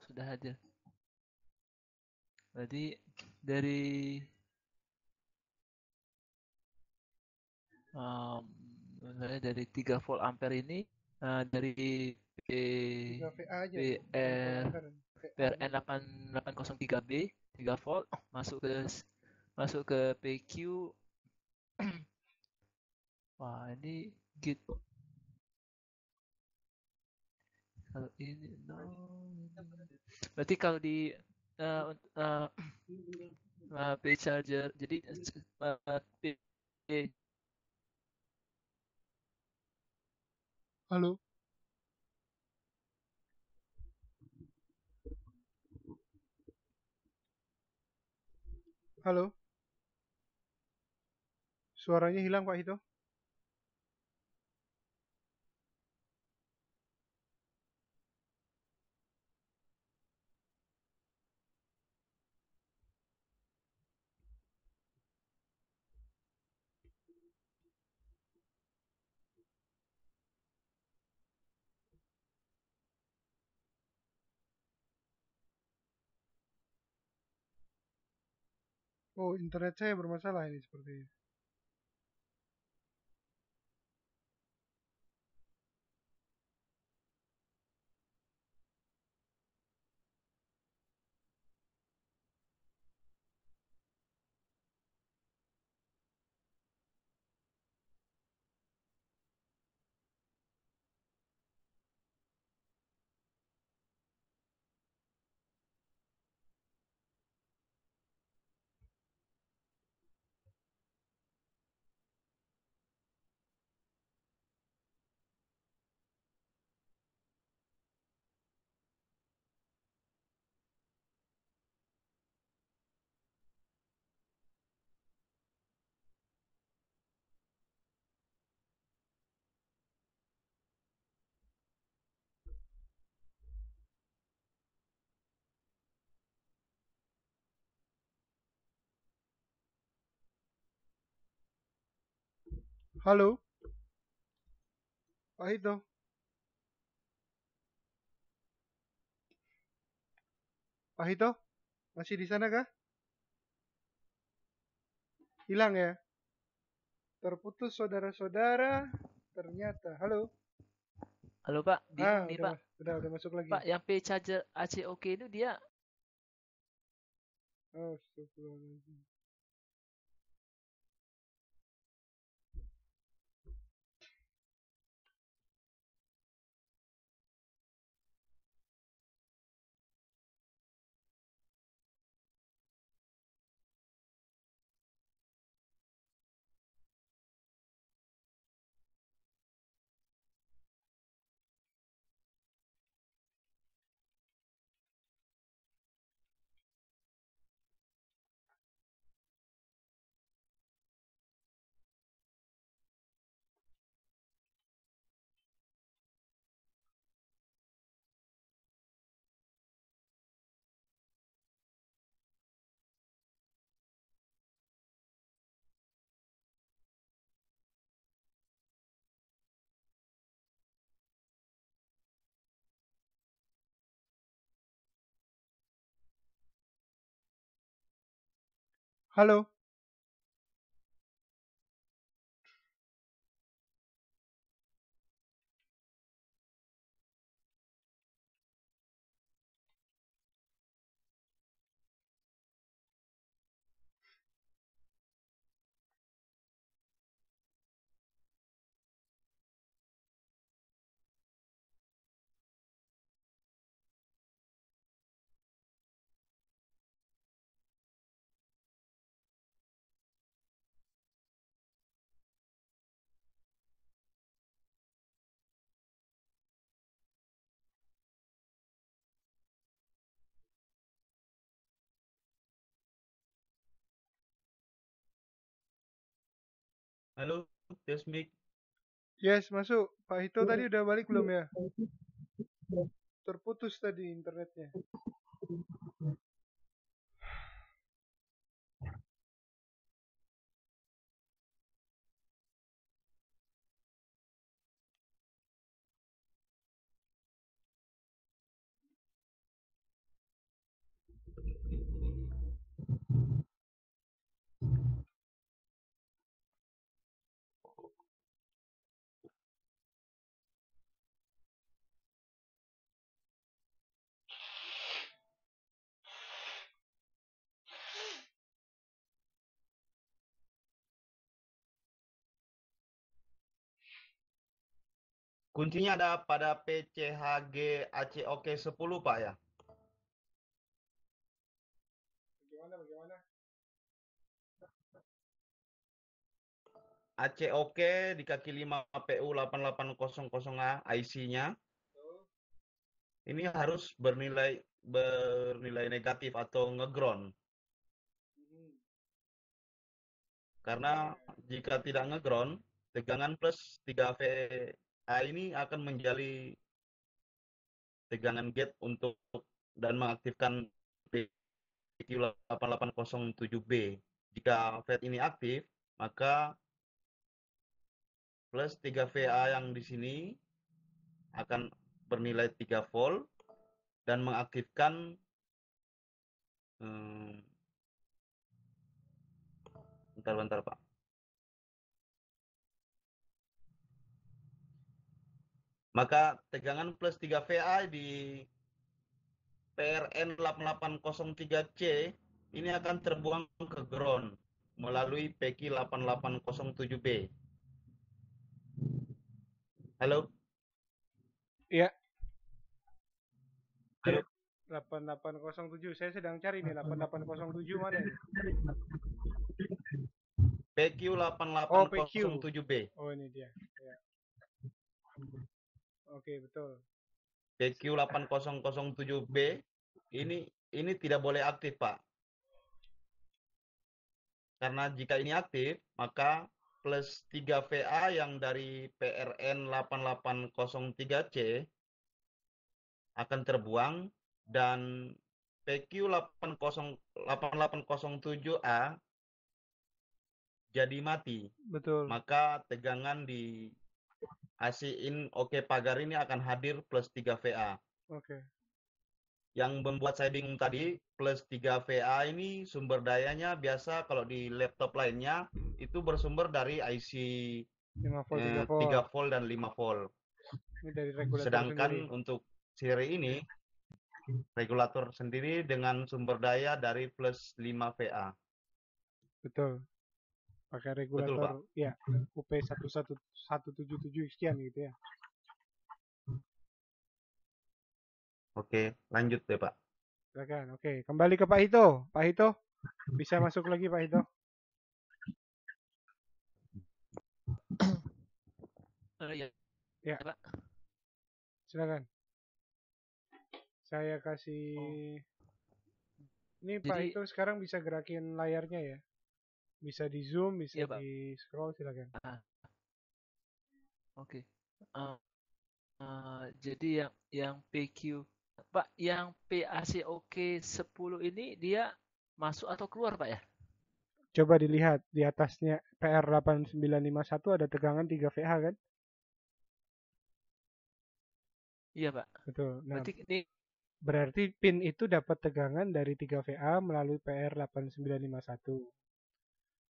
Sudah hadir. Berarti dari dari 3 volt ampere ini dari PRN 803B 3 volt masuk ke PQ. Wah, ini git. Kalau ini berarti kalau di P charger jadi Halo. Halo. Suaranya hilang Pak Hito. Oh, internet saya bermasalah ini sepertinya. Halo, Pak Hito. Pak Hito, masih di sana kah? Hilang ya? Terputus saudara-saudara. Ternyata. Halo. Halo Pak, bingung nih Pak. Udah masuk lagi. Pak, yang P charger ACOK itu dia. Oh, astagfirullahaladzim. Halo. Halo, tes mic. Yes, masuk. Pak Hito tadi udah balik belum ya? Terputus tadi internetnya. Kuncinya ada pada PCHG ACOK 10 Pak ya. Bagaimana? ACOK di kaki 5 PU 8800A IC-nya. Ini harus bernilai negatif atau ngeground. Karena jika tidak ngeground, tegangan plus 3VA ini akan menjadi tegangan gate untuk dan mengaktifkan PQ8807B. Jika FET ini aktif, maka plus 3VA yang di sini akan bernilai 3 volt dan mengaktifkan bentar Pak. Maka tegangan plus 3 VA di PRN 8803C ini akan terbuang ke ground melalui PQ 8807B. Halo? Iya. Halo? 8807. Saya sedang cari nih 8807 mana ini? PQ 8807B. Oh, ini dia. Ya. Oke, betul. PQ 8007B ini tidak boleh aktif, Pak. Karena jika ini aktif, maka plus 3 VA yang dari PRN 8803C akan terbuang dan PQ 8807A jadi mati. Betul. Maka tegangan di AC in pagar ini akan hadir plus 3 VA. Oke. Yang membuat saya bingung tadi, plus 3 VA ini sumber dayanya biasa kalau di laptop lainnya itu bersumber dari IC 5 volt, 3 volt dan 5 volt. Ini dari regulator Sedangkan sendiri. untuk seri ini regulator sendiri dengan sumber daya dari plus 5 VA. Betul. Pakai regulator. Betul, ya, UP11177 sekian gitu ya. Oke, lanjut deh Pak. Silakan. Oke, kembali ke Pak Hito. Pak Hito, bisa masuk lagi Pak Hito? Ya. Ya. Pak. Silakan. Saya kasih. Ini Pak Hito sekarang bisa gerakin layarnya ya. Bisa di zoom, bisa di scroll, silakan. Oke. Jadi yang PQ Pak, yang PACOK 10 ini dia masuk atau keluar Pak ya? Coba dilihat di atasnya PR8951 ada tegangan 3 VH kan? Iya Pak. Betul. Nah, berarti pin itu dapat tegangan dari 3 VA melalui PR8951.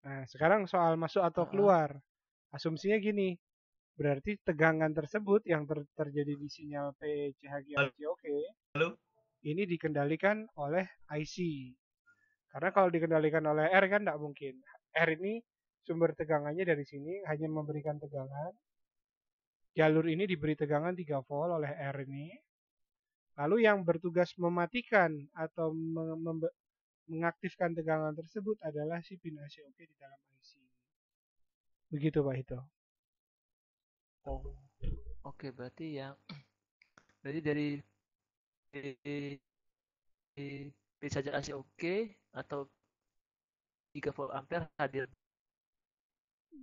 Nah, sekarang soal masuk atau keluar. Asumsinya gini, berarti tegangan tersebut yang terjadi di sinyal PCHG ACOK ini dikendalikan oleh IC. Karena kalau dikendalikan oleh R kan tidak mungkin. R ini sumber tegangannya dari sini hanya memberikan tegangan. Jalur ini diberi tegangan 3 volt oleh R ini. Lalu yang bertugas mematikan atau mengaktifkan tegangan tersebut adalah si pin ACOK di dalam IC. Begitu Pak Hito. Oh, oke, berarti dari P saja ACOK atau 3 volt ampere hadir.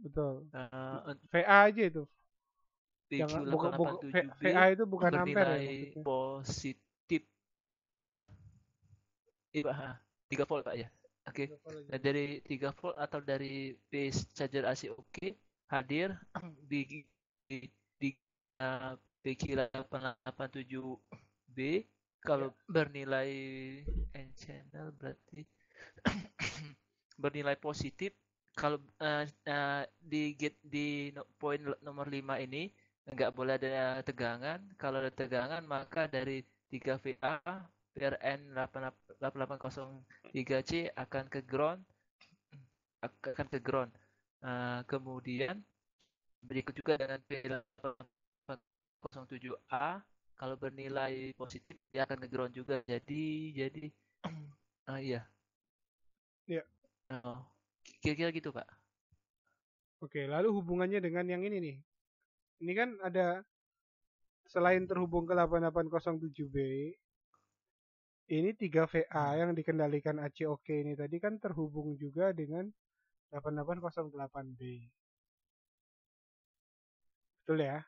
Betul. VA aja itu. Jangan VA itu bukan ampere ya maksudnya. Positif. Iya, 3 volt Pak ya. Oke. Nah, dari 3 volt atau dari P charger ACOK hadir di PQ887B kalau bernilai N channel berarti bernilai positif. Kalau di poin nomor 5 ini nggak boleh ada tegangan. Kalau ada tegangan maka dari 3 VA PRN 8803C akan ke ground. Kemudian berikut juga dengan P807A kalau bernilai positif dia akan ke ground juga. Jadi iya. Iya. Kira-kira gitu Pak. Oke, lalu hubungannya dengan yang ini nih. Ini kan ada selain terhubung ke 8807B, ini 3 VA yang dikendalikan ACOK ini tadi kan terhubung juga dengan 8808B. Betul ya?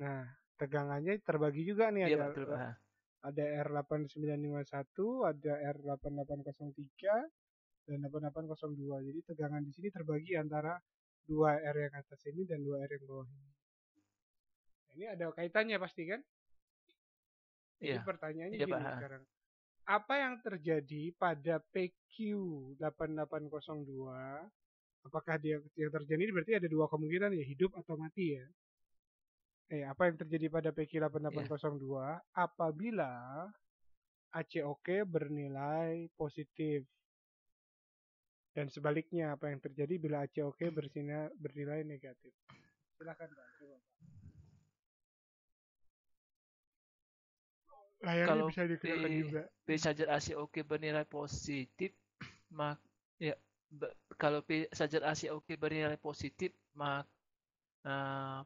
Nah, tegangannya terbagi juga nih. Iya, betul, Pak. Ada R8951, ada R8803, dan 8802. Jadi tegangan di sini terbagi antara 2 R yang atas ini dan 2 R yang bawah ini. Ini ada kaitannya pasti kan? Jadi pertanyaannya gini sekarang. Apa yang terjadi pada PQ8802? Apakah yang terjadi berarti ada dua kemungkinan ya, hidup atau mati ya? Apa yang terjadi pada PQ8802 apabila ACOK bernilai positif? Dan sebaliknya, apa yang terjadi bila ACOK bernilai negatif? Silakan Pak. Layarnya kalau bisa digunakan juga. P charger ACOK bernilai positif, kalau P charger ACOK bernilai positif, maka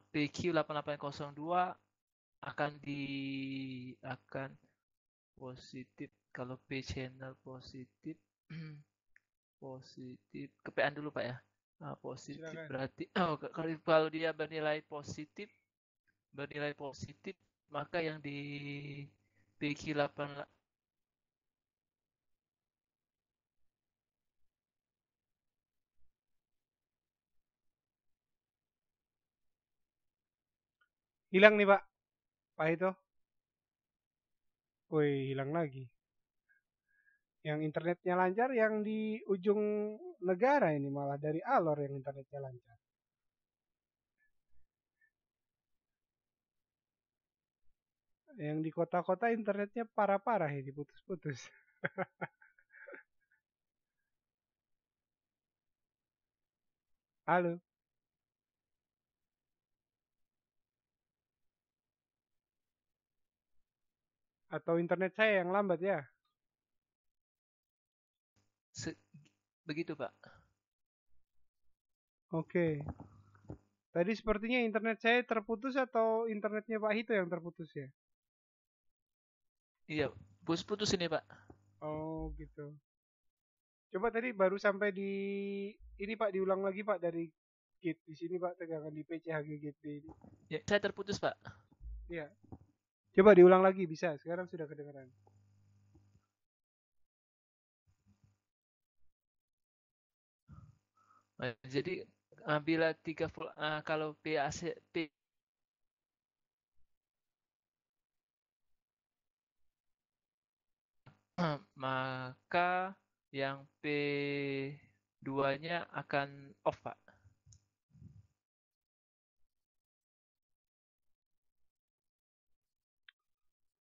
PQ8802 akan positif. Kalau P channel positif positif kepean dulu Pak ya. Positif silakan. Berarti kalau dia bernilai positif maka yang di PQ8 Hilang nih Pak. Pak itu. Woi, hilang lagi. Yang internetnya lancar yang di ujung negara ini malah dari Alor yang internetnya lancar. Yang di kota-kota internetnya parah-parah ya, diputus-putus. Halo. Atau internet saya yang lambat ya? Begitu Pak. Oke. Tadi sepertinya internet saya terputus atau internetnya Pak Hito yang terputus ya? Iya, putus-putus ini Pak. Oh gitu. Coba tadi baru sampai di ini Pak, diulang lagi Pak dari gate di sini Pak, tegangan di PCHG gate B ini. Ya, saya terputus Pak. Iya. Coba diulang lagi bisa. Sekarang sudah kedengaran. Jadi bila 3 volt kalau PAC maka yang P2-nya akan off, Pak.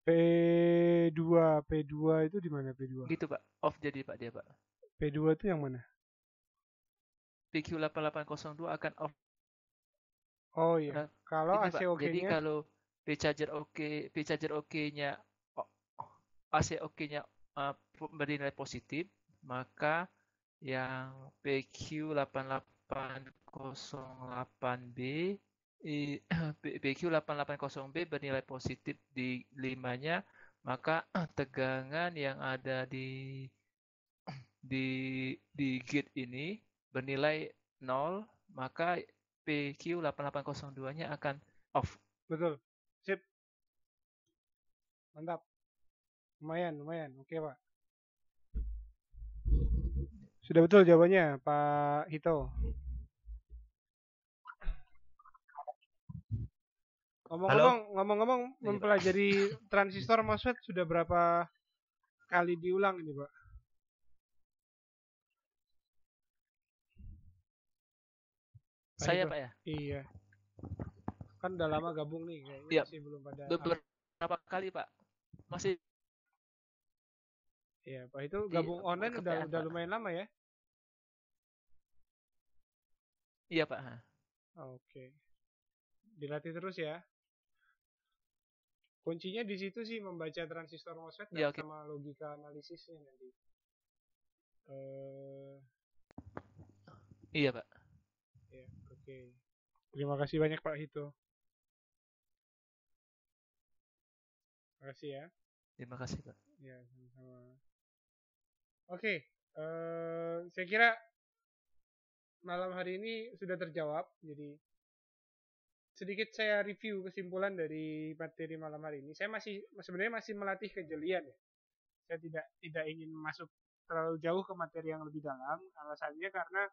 P2 itu di mana P2? Gitu, Pak. Off jadi, Pak, dia, Pak. P2 itu yang mana? PQ8802 akan off. Oh iya. Kalau AC OK-nya. Jadi kalau P charger OK-nya AC OK-nya bernilai positif, maka yang PQ8808B PQ8808B bernilai positif di 5-nya, maka tegangan yang ada di gate ini bernilai 0, maka PQ8802-nya akan off. Betul. Sip. Mantap. Lumayan. Oke, Pak. Sudah betul jawabannya, Pak Hito. Ngomong-ngomong mempelajari transistor MOSFET sudah berapa kali diulang ini, Pak? Saya, Pak ya? Iya. Kan udah lama gabung nih, kayaknya ya, masih belum pada. Beberapa kali, Pak. Masih. Iya, Pak itu gabung online udah lumayan lama ya? Iya, Pak. Oke. Dilatih terus ya. Kuncinya di situ sih, membaca transistor MOSFET dan sama logika analisisnya nanti. Iya, Pak. Ya, oke. Terima kasih banyak Pak Hito. Terima kasih ya. Terima kasih, Pak. Ya, sama-sama. Oke, saya kira malam hari ini sudah terjawab. Jadi sedikit saya review kesimpulan dari materi malam hari ini. Saya sebenarnya masih melatih kejelian ya. Saya tidak ingin masuk terlalu jauh ke materi yang lebih dalam. Alasannya karena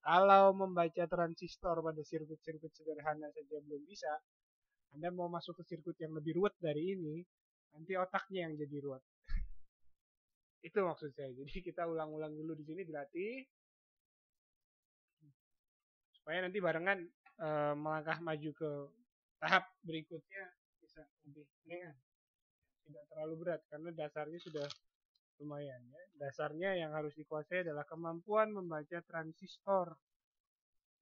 kalau membaca transistor pada sirkuit-sirkuit sederhana saja belum bisa, Anda mau masuk ke sirkuit yang lebih ruwet dari ini, nanti otaknya yang jadi ruwet. Itu maksud saya. Jadi kita ulang-ulang dulu di sini, dilatih supaya nanti barengan melangkah maju ke tahap berikutnya bisa lebih ringan, tidak terlalu berat karena dasarnya sudah lumayan ya. Dasarnya yang harus dikuasai adalah kemampuan membaca transistor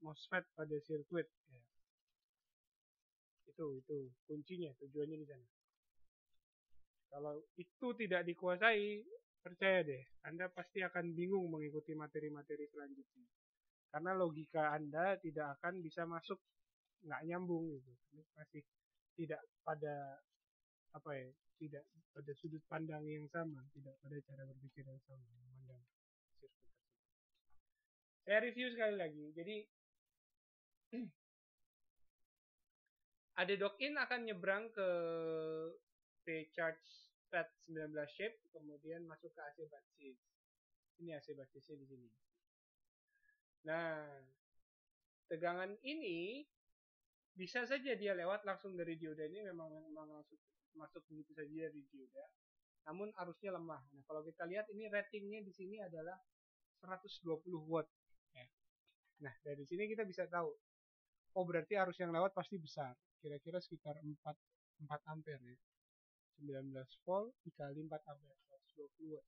MOSFET pada sirkuit. Ya. Itu kuncinya, tujuannya di sana. Kalau itu tidak dikuasai, percaya deh, Anda pasti akan bingung mengikuti materi-materi selanjutnya. Karena logika Anda tidak akan bisa masuk, nggak nyambung gitu. Masih tidak pada tidak pada sudut pandang yang sama, tidak pada cara berpikir yang sama memandang sirkuit tersebut. Saya review sekali lagi. Jadi Adedokin akan nyebrang ke P-Charge FAT19 shape, kemudian masuk ke AC basis. Ini AC basisnya di sini. Nah, tegangan ini bisa saja dia lewat langsung dari dioda ini memang masuk begitu saja dari dioda, namun arusnya lemah. Nah, kalau kita lihat ini ratingnya di sini adalah 120 watt. Ya. Nah, dari sini kita bisa tahu, oh berarti arus yang lewat pasti besar, kira-kira sekitar 4 ampere ya. 19 volt dikali 4 ampere, 120 watt.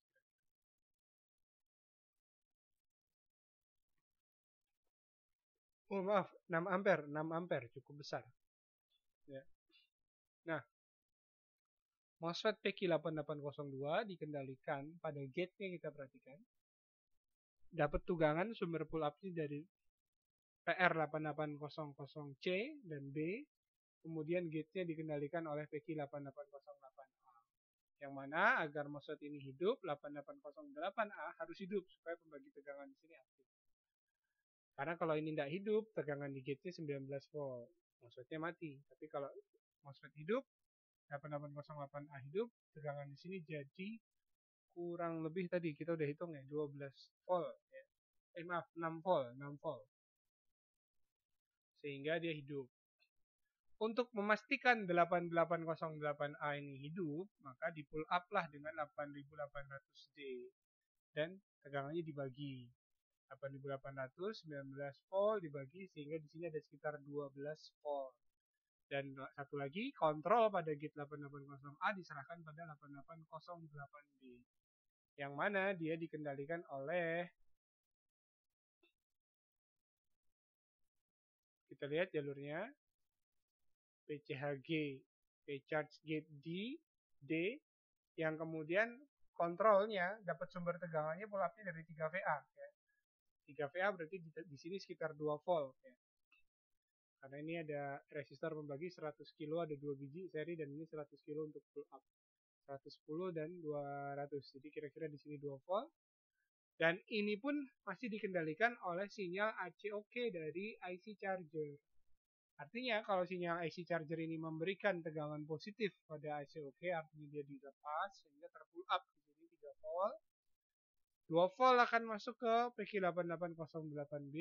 Oh maaf, 6 ampere cukup besar. Ya. Nah, MOSFET PQ8802 dikendalikan pada gate-nya, kita perhatikan. Dapat tugangan sumber pull up dari PR8800C dan B. Kemudian gate-nya dikendalikan oleh PQ8808A. Yang mana agar MOSFET ini hidup, 8808A harus hidup supaya pembagi tegangan di sini aktif. Karena kalau ini tidak hidup, tegangan di gate-nya 19 volt. MOSFET-nya mati. Tapi kalau MOSFET hidup, 8808A hidup, tegangan di sini jadi kurang lebih tadi kita udah hitung ya, 12 volt ya. 6 volt. Sehingga dia hidup. Untuk memastikan 8808A ini hidup, maka di pull up lah dengan 8800D. Dan tegangannya dibagi. 8800 19 volt dibagi sehingga di sini ada sekitar 12 volt. Dan satu lagi, kontrol pada gate 880A diserahkan pada 8808B. Yang mana dia dikendalikan oleh, kita lihat jalurnya, PCHG, P-Charge Gate D, yang kemudian kontrolnya dapat sumber tegangannya pull up-nya dari 3VA. Ya. 3VA berarti di sini sekitar 2 volt. Ya. Karena ini ada resistor pembagi 100 kilo, ada 2 biji seri, dan ini 100 kilo untuk pull up. 110 dan 200. Jadi kira-kira di sini 2 volt. Dan ini pun masih dikendalikan oleh sinyal ACOK dari IC charger. Artinya kalau sinyal IC charger ini memberikan tegangan positif pada ACOK, artinya dia dilepas sehingga terpull up di sini 3 volt. 2 volt akan masuk ke PQ8808B,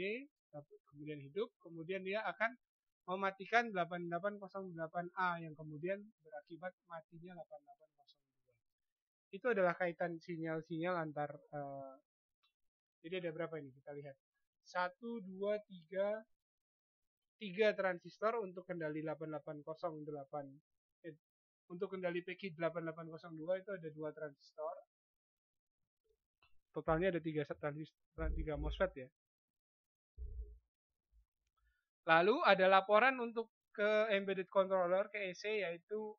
kemudian hidup, kemudian dia akan mematikan 8808A yang kemudian berakibat matinya 8802. Itu adalah kaitan sinyal-sinyal antar jadi ada berapa ini? Kita lihat. 1 2 3 transistor untuk kendali 8808. Untuk kendali PQ8802 itu ada 2 transistor. Totalnya ada 3 MOSFET ya. Lalu ada laporan untuk ke embedded controller, ke EC, yaitu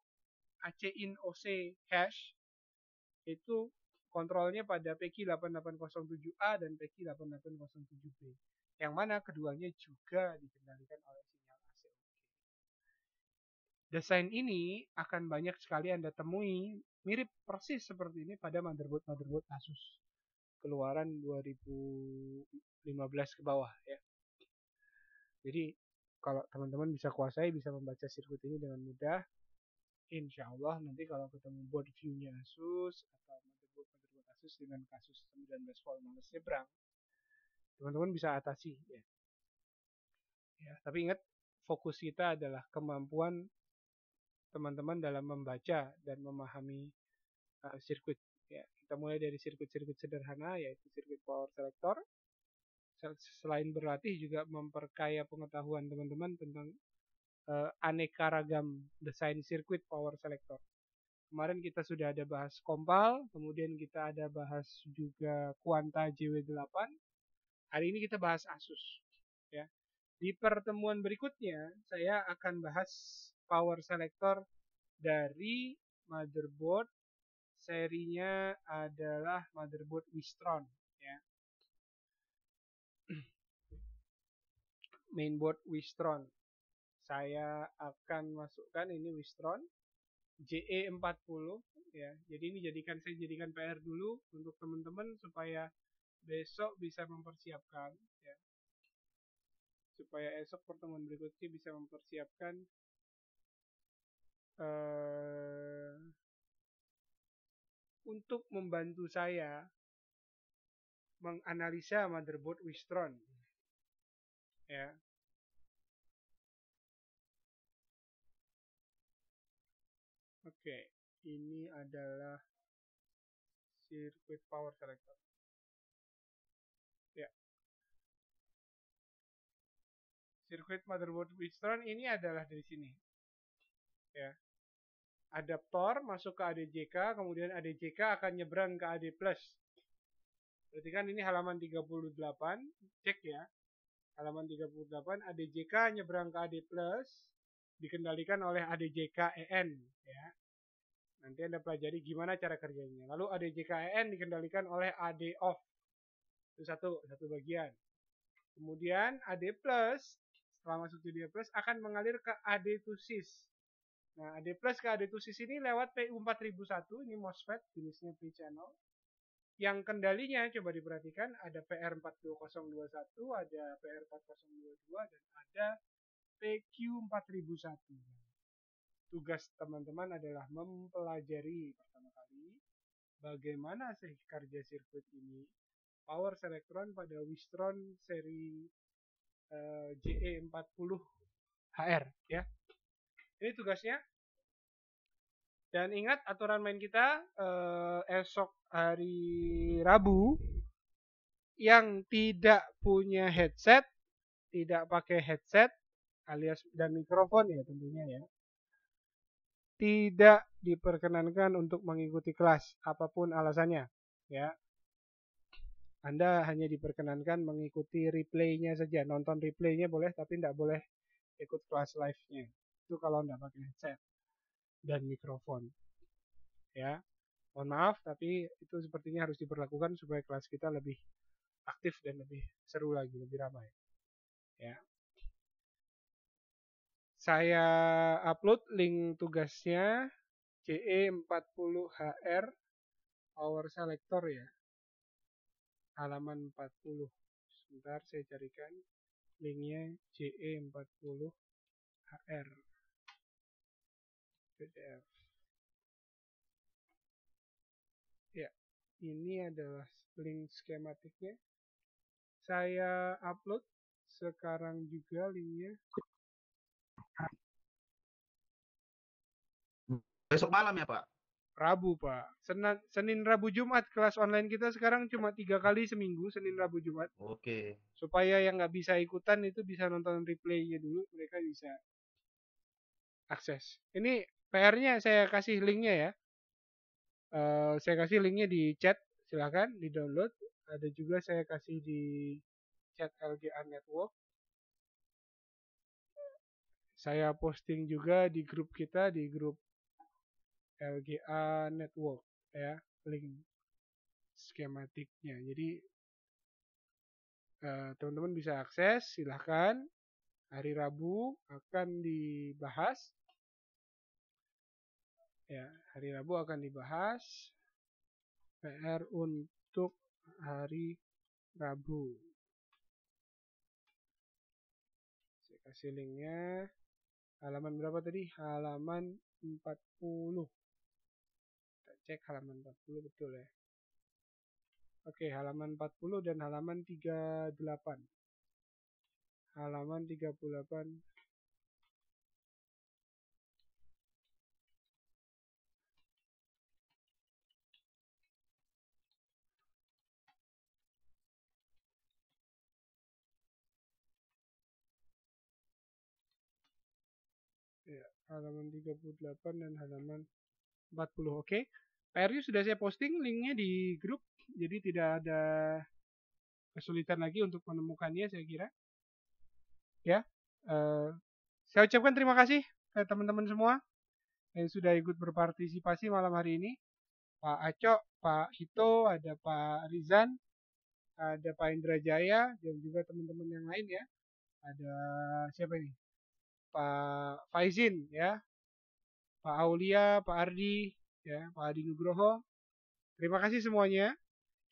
AC-in-OC hash. Itu kontrolnya pada PQ8807A dan PQ8807B. Yang mana keduanya juga dikendalikan oleh sinyal ACOK. Desain ini akan banyak sekali Anda temui mirip persis seperti ini pada motherboard Asus. Keluaran 2015 ke bawah ya. Jadi kalau teman-teman bisa kuasai, bisa membaca sirkuit ini dengan mudah, insya Allah nanti kalau ketemu board view-nya Asus atau motherboard Asus dengan kasus 19 volt males nyebrang, teman-teman bisa atasi ya. Tapi ingat, fokus kita adalah kemampuan teman-teman dalam membaca dan memahami sirkuit. Ya, kita mulai dari sirkuit-sirkuit sederhana, yaitu sirkuit power selector. Selain berlatih juga memperkaya pengetahuan teman-teman tentang aneka ragam desain sirkuit power selector. Kemarin kita sudah ada bahas kompal, kemudian kita ada bahas juga Quanta JW8. Hari ini kita bahas Asus. Ya. Di pertemuan berikutnya saya akan bahas power selector dari motherboard, serinya adalah motherboard Wistron. Ya. Mainboard Wistron. Saya akan masukkan ini Wistron JE40 ya. Jadi ini saya jadikan PR dulu untuk teman-teman supaya besok bisa mempersiapkan ya. Supaya esok pertemuan berikutnya bisa mempersiapkan untuk membantu saya menganalisa motherboard Wistron. Ya. Oke, ini adalah sirkuit power selector. Ya. Sirkuit motherboard Wistron ini adalah dari sini. Ya. Adaptor masuk ke ADJK, kemudian ADJK akan nyebrang ke AD+. Berarti kan ini halaman 38, cek ya. Halaman 38, ADJK nyebrang ke AD+, dikendalikan oleh ADJK EN. Ya. Nanti Anda pelajari gimana cara kerjanya. Lalu ADJK EN dikendalikan oleh AD off. Itu satu bagian. Kemudian AD+, setelah masuk ke AD+, akan mengalir ke AD to sys. Nah, AD plus ke AD to sys ini lewat PU4001, ini MOSFET jenisnya P-channel. Yang kendalinya coba diperhatikan ada PR42021, ada PR4022, dan ada PQ4001. Tugas teman-teman adalah mempelajari pertama kali bagaimana kerja sirkuit ini, power selectron pada Wistron seri JE40HR ya. Ini tugasnya. Dan ingat aturan main kita esok hari Rabu yang tidak punya headset, tidak pakai headset alias dan mikrofon ya tentunya ya. Tidak diperkenankan untuk mengikuti kelas apapun alasannya ya. Anda hanya diperkenankan mengikuti replaynya saja, nonton replaynya boleh tapi tidak boleh ikut kelas live-nya. Itu kalau Anda pakai headset dan mikrofon. Ya, mohon maaf, tapi itu sepertinya harus diberlakukan supaya kelas kita lebih aktif dan lebih seru lagi, lebih ramai. Ya. Saya upload link tugasnya JE40HR Power Selector ya. Halaman 40. Sebentar saya carikan linknya JE40HR. PDF. Ya, ini adalah link skematiknya. Saya upload sekarang juga linknya. Besok malam ya Pak? Rabu Pak. Senin, Rabu, Jumat. Kelas online kita sekarang cuma 3 kali seminggu, Senin, Rabu, Jumat. Oke. Supaya yang nggak bisa ikutan itu bisa nonton replaynya dulu, mereka bisa akses. Ini PR-nya saya kasih linknya ya. Saya kasih linknya di chat, silahkan di download. Ada juga saya kasih di chat LGA Network. Saya posting juga di grup kita, di grup LGA Network ya, link skematiknya. Jadi teman-teman bisa akses, silahkan. Hari Rabu akan dibahas. Ya, hari Rabu akan dibahas PR untuk hari Rabu. Saya kasih linknya. Halaman berapa tadi? Halaman 40. Kita cek halaman 40 betul ya. Oke, halaman 40 dan halaman 38. Halaman 38. Ya, halaman 38 dan halaman 40. Oke. PR-nya sudah saya posting linknya di grup. Jadi tidak ada kesulitan lagi untuk menemukannya saya kira. Ya. Saya ucapkan terima kasih ke teman-teman semua yang sudah ikut berpartisipasi malam hari ini. Pak Acok, Pak Hito, ada Pak Rizan, ada Pak Indrajaya, dan juga teman-teman yang lain ya. Ada siapa ini? Pak Faizin ya, Pak Aulia, Pak Ardi, ya, Pak Adi Nugroho. Terima kasih semuanya.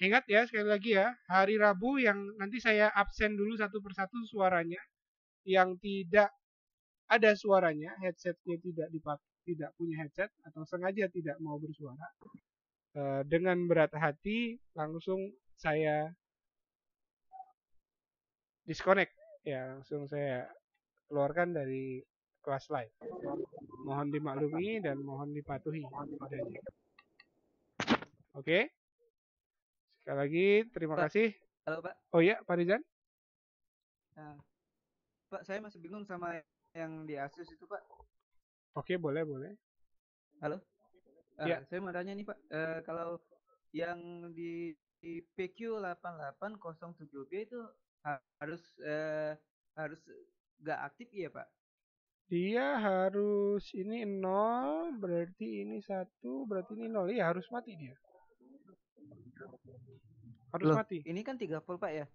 Ingat ya sekali lagi ya, hari Rabu yang nanti saya absen dulu satu persatu suaranya, yang tidak ada suaranya, headsetnya tidak punya headset atau sengaja tidak mau bersuara. Dengan berat hati langsung saya disconnect ya, langsung saya keluarkan dari kelas live. Mohon dimaklumi dan mohon dipatuhi. Oke. Sekali lagi terima kasih. Halo Pak. Oh iya, Pak Rizan. Nah, Pak, saya masih bingung sama yang di Asus itu Pak. Oke, boleh. Halo. Ya. Saya mau tanya nih Pak, kalau yang di PQ8807B itu harus nggak aktif ya Pak? Dia harus ini 0, berarti ini 1, berarti ini 0. Iya, harus mati dia. Harus Loh, mati. ini kan 3 volt Pak ya?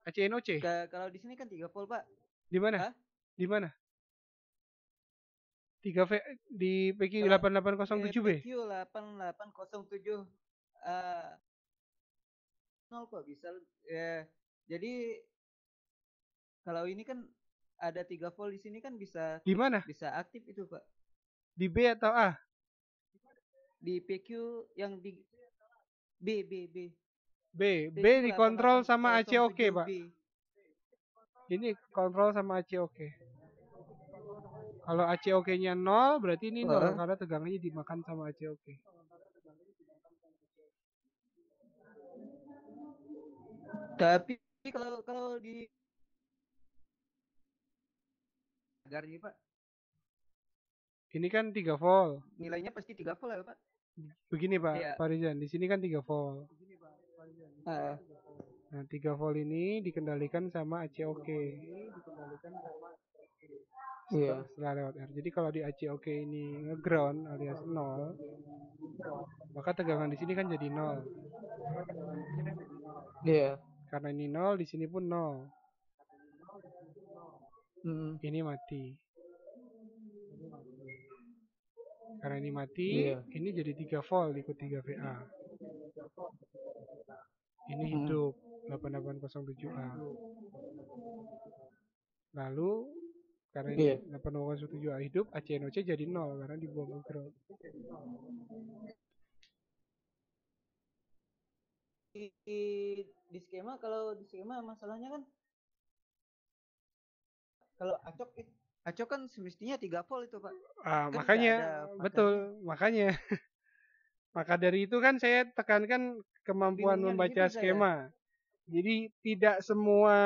ACNOC. Kalau di sini kan 3 volt Pak. Di mana? Hah? Di mana? 3V di PQ8807B. PQ8807 0 kok bisa jadi kalau ini kan ada 3 volt di sini kan bisa Di mana? Bisa aktif itu, Pak. Di B atau A? Di PQ yang di B. B dikontrol sama ACOK, Pak. Ini kontrol sama ACOK. Kalau ACOK-nya 0, berarti ini 0 karena tegangannya dimakan sama ACOK. Tapi kalau di agar ini Pak. Ini kan 3 volt. Nilainya pasti 3 volt ya, Pak. Begini Pak, ya. Pak Rizan, di sini kan 3 volt. Nah, 3 volt ini dikendalikan sama ACOK. Setelah lewat R. Jadi kalau di ACOK ini nge-ground alias 0, maka tegangan di sini kan jadi 0. Iya. Karena ini 0, di sini pun 0. Ini mati. Karena ini mati, ini jadi 3 volt ikut 3 VA. Ini hidup 8807A. Lalu karena ini 8807A hidup, ACNOC jadi 0 karena dibuang ke ground. Di skema, kalau di skema masalahnya kan kalau acok kan semestinya 3 volt itu Pak. Kan makanya betul, makanya maka dari itu kan saya tekankan kemampuan membaca skema. Jadi tidak semua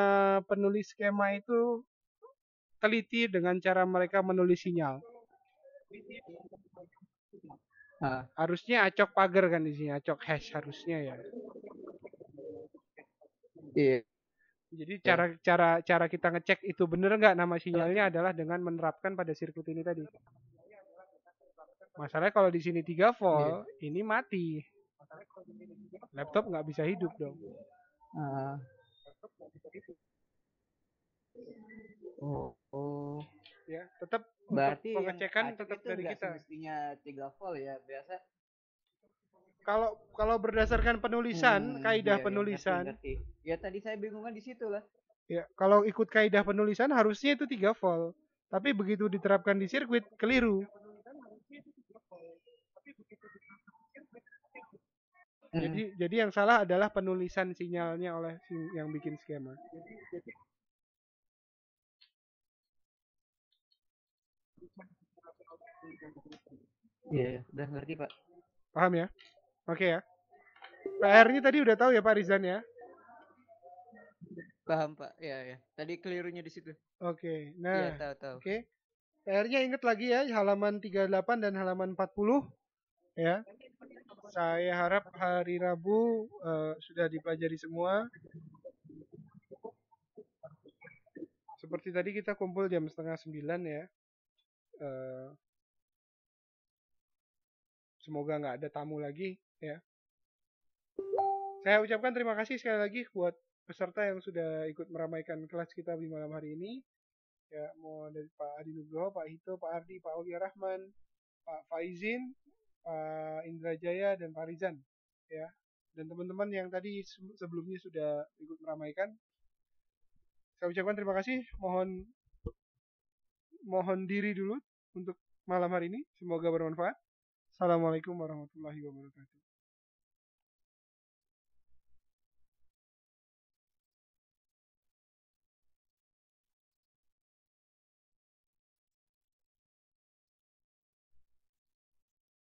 penulis skema itu teliti dengan cara mereka menulis sinyal. Harusnya acok pagar kan di sini, acok hash harusnya ya. Iya. Jadi cara kita ngecek itu bener nggak nama sinyalnya adalah dengan menerapkan pada sirkuit ini tadi. Masalahnya kalau di sini 3 volt, ini mati. Laptop nggak bisa hidup dong. Ya, tetap berarti pengecekan tetap dari kita. Semestinya 3 volt ya, biasa. Kalau berdasarkan penulisan, kaidah penulisan. Ya tadi saya bingungkan di situ lah. Ya, kalau ikut kaidah penulisan harusnya itu 3 volt. Tapi begitu diterapkan di sirkuit, keliru. Jadi yang salah adalah penulisan sinyalnya oleh yang bikin skema. Iya, udah ngerti Pak. Paham ya? Oke ya. PR-nya tadi udah tahu ya Pak Rizan ya? Paham Pak, ya. Tadi kelirunya di situ. Oke, nah. Ya, tahu. Oke. PR-nya ingat lagi ya, halaman 38 dan halaman 40 ya. Saya harap hari Rabu sudah dipelajari semua. Seperti tadi kita kumpul jam 8:30 ya. Semoga nggak ada tamu lagi ya. Saya ucapkan terima kasih sekali lagi buat peserta yang sudah ikut meramaikan kelas kita di malam hari ini. Ya, mau dari Pak Adi Nugroho, Pak Hito, Pak Ardi, Pak Aulia Rahman, Pak Faizin, Pak Indra Jaya, dan Pak Rizan. Ya, dan teman-teman yang tadi sebelumnya sudah ikut meramaikan. Saya ucapkan terima kasih. Mohon diri dulu untuk malam hari ini. Semoga bermanfaat. Assalamualaikum warahmatullahi wabarakatuh.